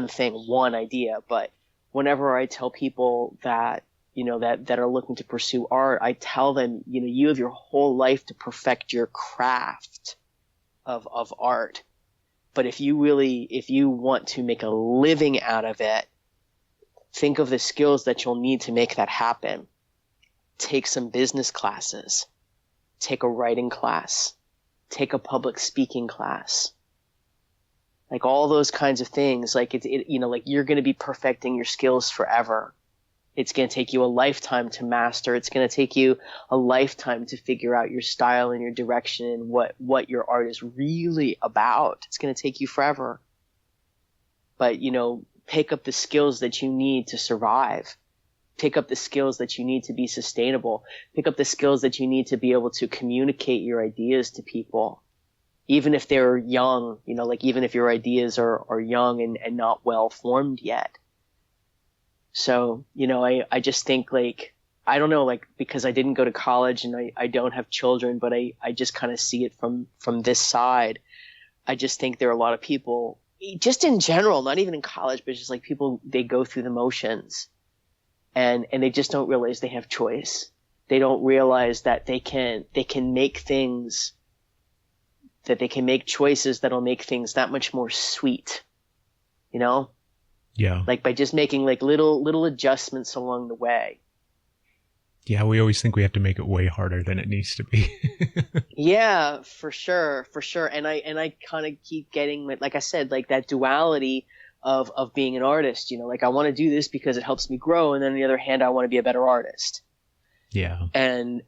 [SPEAKER 8] thing, one idea. But whenever I tell people that, that are looking to pursue art, I tell them, you have your whole life to perfect your craft of art. But if you want to make a living out of it, think of the skills that you'll need to make that happen. Take some business classes, take a writing class, take a public speaking class. Like all those kinds of things, like like you're going to be perfecting your skills forever. It's going to take you a lifetime to master. It's going to take you a lifetime to figure out your style and your direction and what your art is really about. It's going to take you forever. But, pick up the skills that you need to survive. Pick up the skills that you need to be sustainable. Pick up the skills that you need to be able to communicate your ideas to people. Even if they're young, even if your ideas are young and not well formed yet. So, I just think I don't know, because I didn't go to college and I don't have children, but I just kind of see it from this side. I just think there are a lot of people, just in general, not even in college, but just people, they go through the motions and they just don't realize they have choice. They don't realize that they can make things, that they can make choices that'll make things that much more sweet,
[SPEAKER 1] Yeah.
[SPEAKER 8] by just making little adjustments along the way.
[SPEAKER 1] Yeah, we always think we have to make it way harder than it needs to be.
[SPEAKER 8] Yeah, for sure. And I kind of keep getting, like I said, that duality of being an artist, I want to do this because it helps me grow, and then on the other hand, I want to be a better artist.
[SPEAKER 1] Yeah.
[SPEAKER 8] And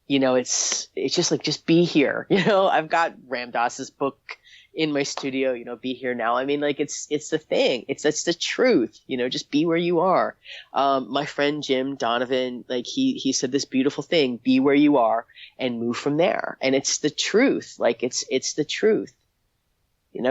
[SPEAKER 8] it's just just be here. I've got Ram Dass's book in my studio, be here now. I mean, it's the thing. It's the truth, just be where you are. My friend Jim Donovan, he said this beautiful thing, be where you are and move from there. And it's the truth. It's the truth.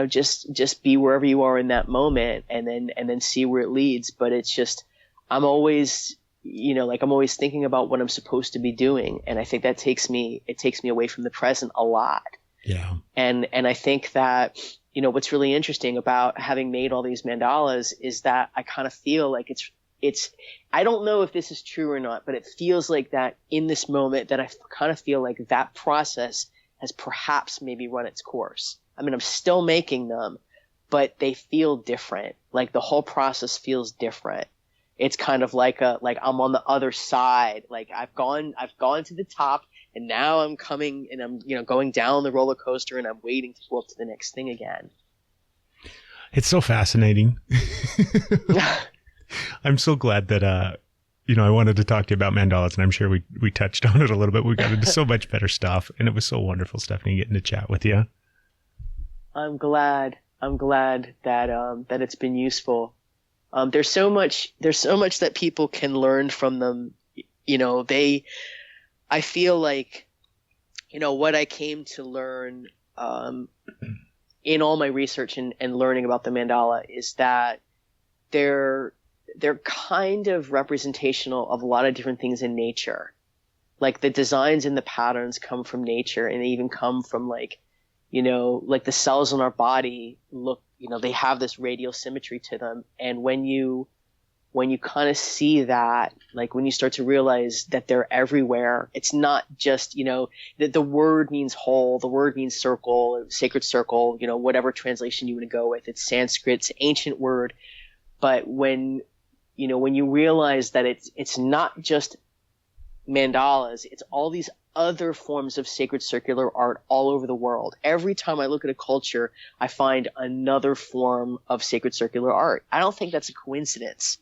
[SPEAKER 8] Just be wherever you are in that moment and then see where it leads. But it's just, I'm always, I'm always thinking about what I'm supposed to be doing. And I think it takes me away from the present a lot.
[SPEAKER 1] Yeah.
[SPEAKER 8] And I think that, what's really interesting about having made all these mandalas is that I kind of feel like I don't know if this is true or not, but it feels like that in this moment that I kind of feel like that process has perhaps maybe run its course. I mean, I'm still making them, but they feel different. Like the whole process feels different. It's kind of like I'm on the other side. Like I've gone to the top, and now I'm coming and I'm, going down the roller coaster, and I'm waiting to go up to the next thing again.
[SPEAKER 1] It's so fascinating. I'm so glad that, I wanted to talk to you about mandalas, and I'm sure we touched on it a little bit. We got into so much better stuff, and it was so wonderful, Stephanie, getting to chat with you.
[SPEAKER 8] I'm glad that it's been useful. There's so much that people can learn from them. I feel like, what I came to learn, in all my research and learning about the mandala is that they're kind of representational of a lot of different things in nature. Like the designs and the patterns come from nature, and they even come from like the cells in our body look, they have this radial symmetry to them. And when you kind of see that, like when you start to realize that they're everywhere, it's not just, that the word means whole, the word means circle, sacred circle, whatever translation you want to go with. It's Sanskrit, it's an ancient word. But when you realize that it's not just mandalas, it's all these other forms of sacred circular art all over the world. Every time I look at a culture, I find another form of sacred circular art. I don't think that's a coincidence.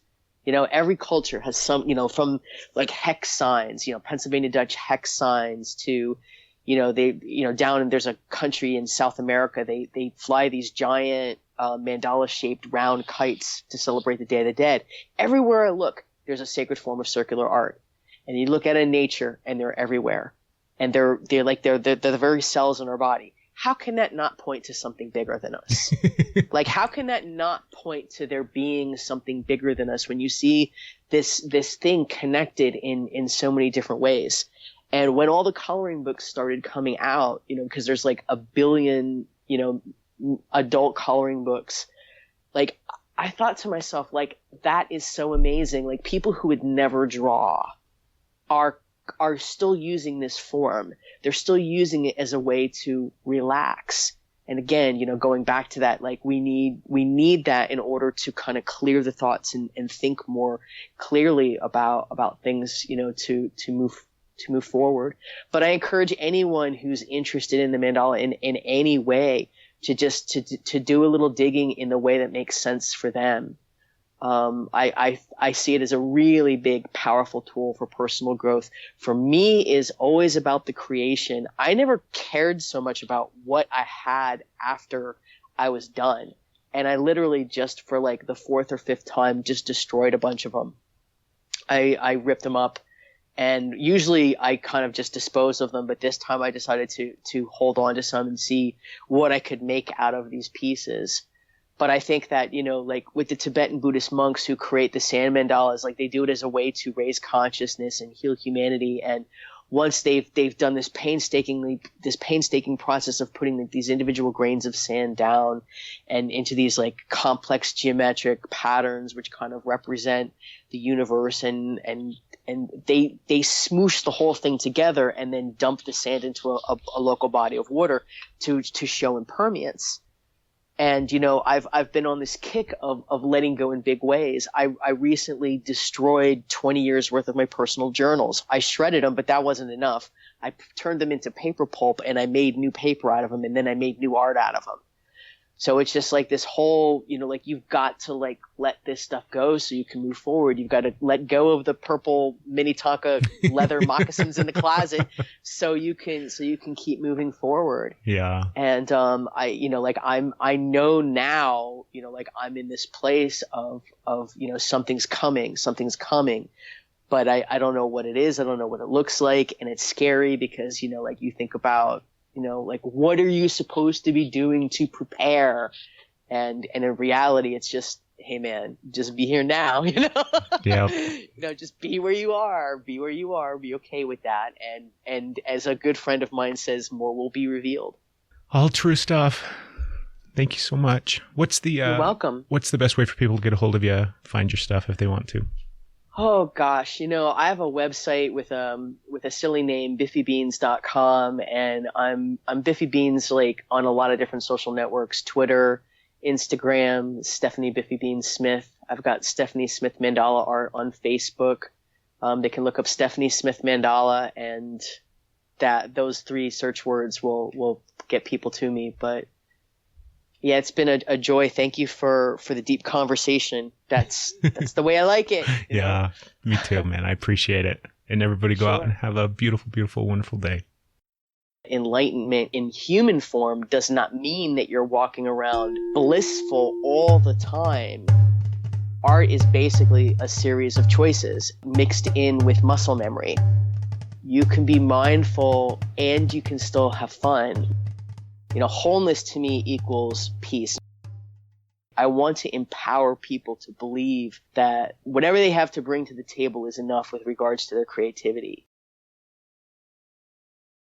[SPEAKER 8] Every culture has some, from like hex signs, Pennsylvania Dutch hex signs to, there's a country in South America, they fly these giant mandala shaped round kites to celebrate the Day of the Dead. Everywhere I look, there's a sacred form of circular art. And you look at it in nature, and they're everywhere. And they're the very cells in our body. How can that not point to something bigger than us? Like, how can that not point to there being something bigger than us when you see this thing connected in so many different ways? And when all the coloring books started coming out, because there's like 1 billion, adult coloring books, like I thought to myself, like, that is so amazing. Like people who would never draw are still using this form. They're still using it as a way to relax. And again, going back to that, like we need that in order to kind of clear the thoughts and think more clearly about things, to move forward. But I encourage anyone who's interested in the mandala in any way to just to do a little digging in the way that makes sense for them. I see it as a really big, powerful tool for personal growth. For me, is always about the creation. I never cared so much about what I had after I was done. And I literally just for like the 4th or 5th time just destroyed a bunch of them. I ripped them up, and usually I kind of just dispose of them. But this time I decided to hold on to some and see what I could make out of these pieces. But I think that, like with the Tibetan Buddhist monks who create the sand mandalas, like they do it as a way to raise consciousness and heal humanity. And once they've done this painstaking process of putting these individual grains of sand down and into these like complex geometric patterns, which kind of represent the universe, and they smoosh the whole thing together and then dump the sand into a local body of water to show impermanence. And, I've been on this kick of letting go in big ways. I recently destroyed 20 years worth of my personal journals. I shredded them, but that wasn't enough. I turned them into paper pulp, and I made new paper out of them, and then I made new art out of them. So it's just like this whole, like you've got to like let this stuff go so you can move forward. You've got to let go of the purple Minnetonka leather moccasins in the closet so you can keep moving forward.
[SPEAKER 1] Yeah.
[SPEAKER 8] And I know now, like I'm in this place of something's coming, but I don't know what it is. I don't know what it looks like, and it's scary because like you think about like what are you supposed to be doing to prepare? And in reality, it's just, hey man, just be here now,
[SPEAKER 1] Yeah.
[SPEAKER 8] Just be where you are, be okay with that. And as a good friend of mine says, more will be revealed.
[SPEAKER 1] All true stuff. Thank you so much. You're
[SPEAKER 8] welcome.
[SPEAKER 1] What's the best way for people to get a hold of you, find your stuff if they want to?
[SPEAKER 8] Oh gosh, I have a website with a silly name, biffybeans.com, and I'm Biffy Beans like on a lot of different social networks, Twitter, Instagram, Stephanie Biffy Beans Smith. I've got Stephanie Smith Mandala art on Facebook. They can look up Stephanie Smith Mandala, and those 3 search words will get people to me. But yeah, it's been a joy. Thank you for the deep conversation. That's the way I like it.
[SPEAKER 1] Yeah, me too, man. I appreciate it. And everybody go out and have a beautiful, beautiful, wonderful day.
[SPEAKER 8] Enlightenment in human form does not mean that you're walking around blissful all the time. Art is basically a series of choices mixed in with muscle memory. You can be mindful and you can still have fun. Wholeness to me equals peace. I want to empower people to believe that whatever they have to bring to the table is enough with regards to their creativity.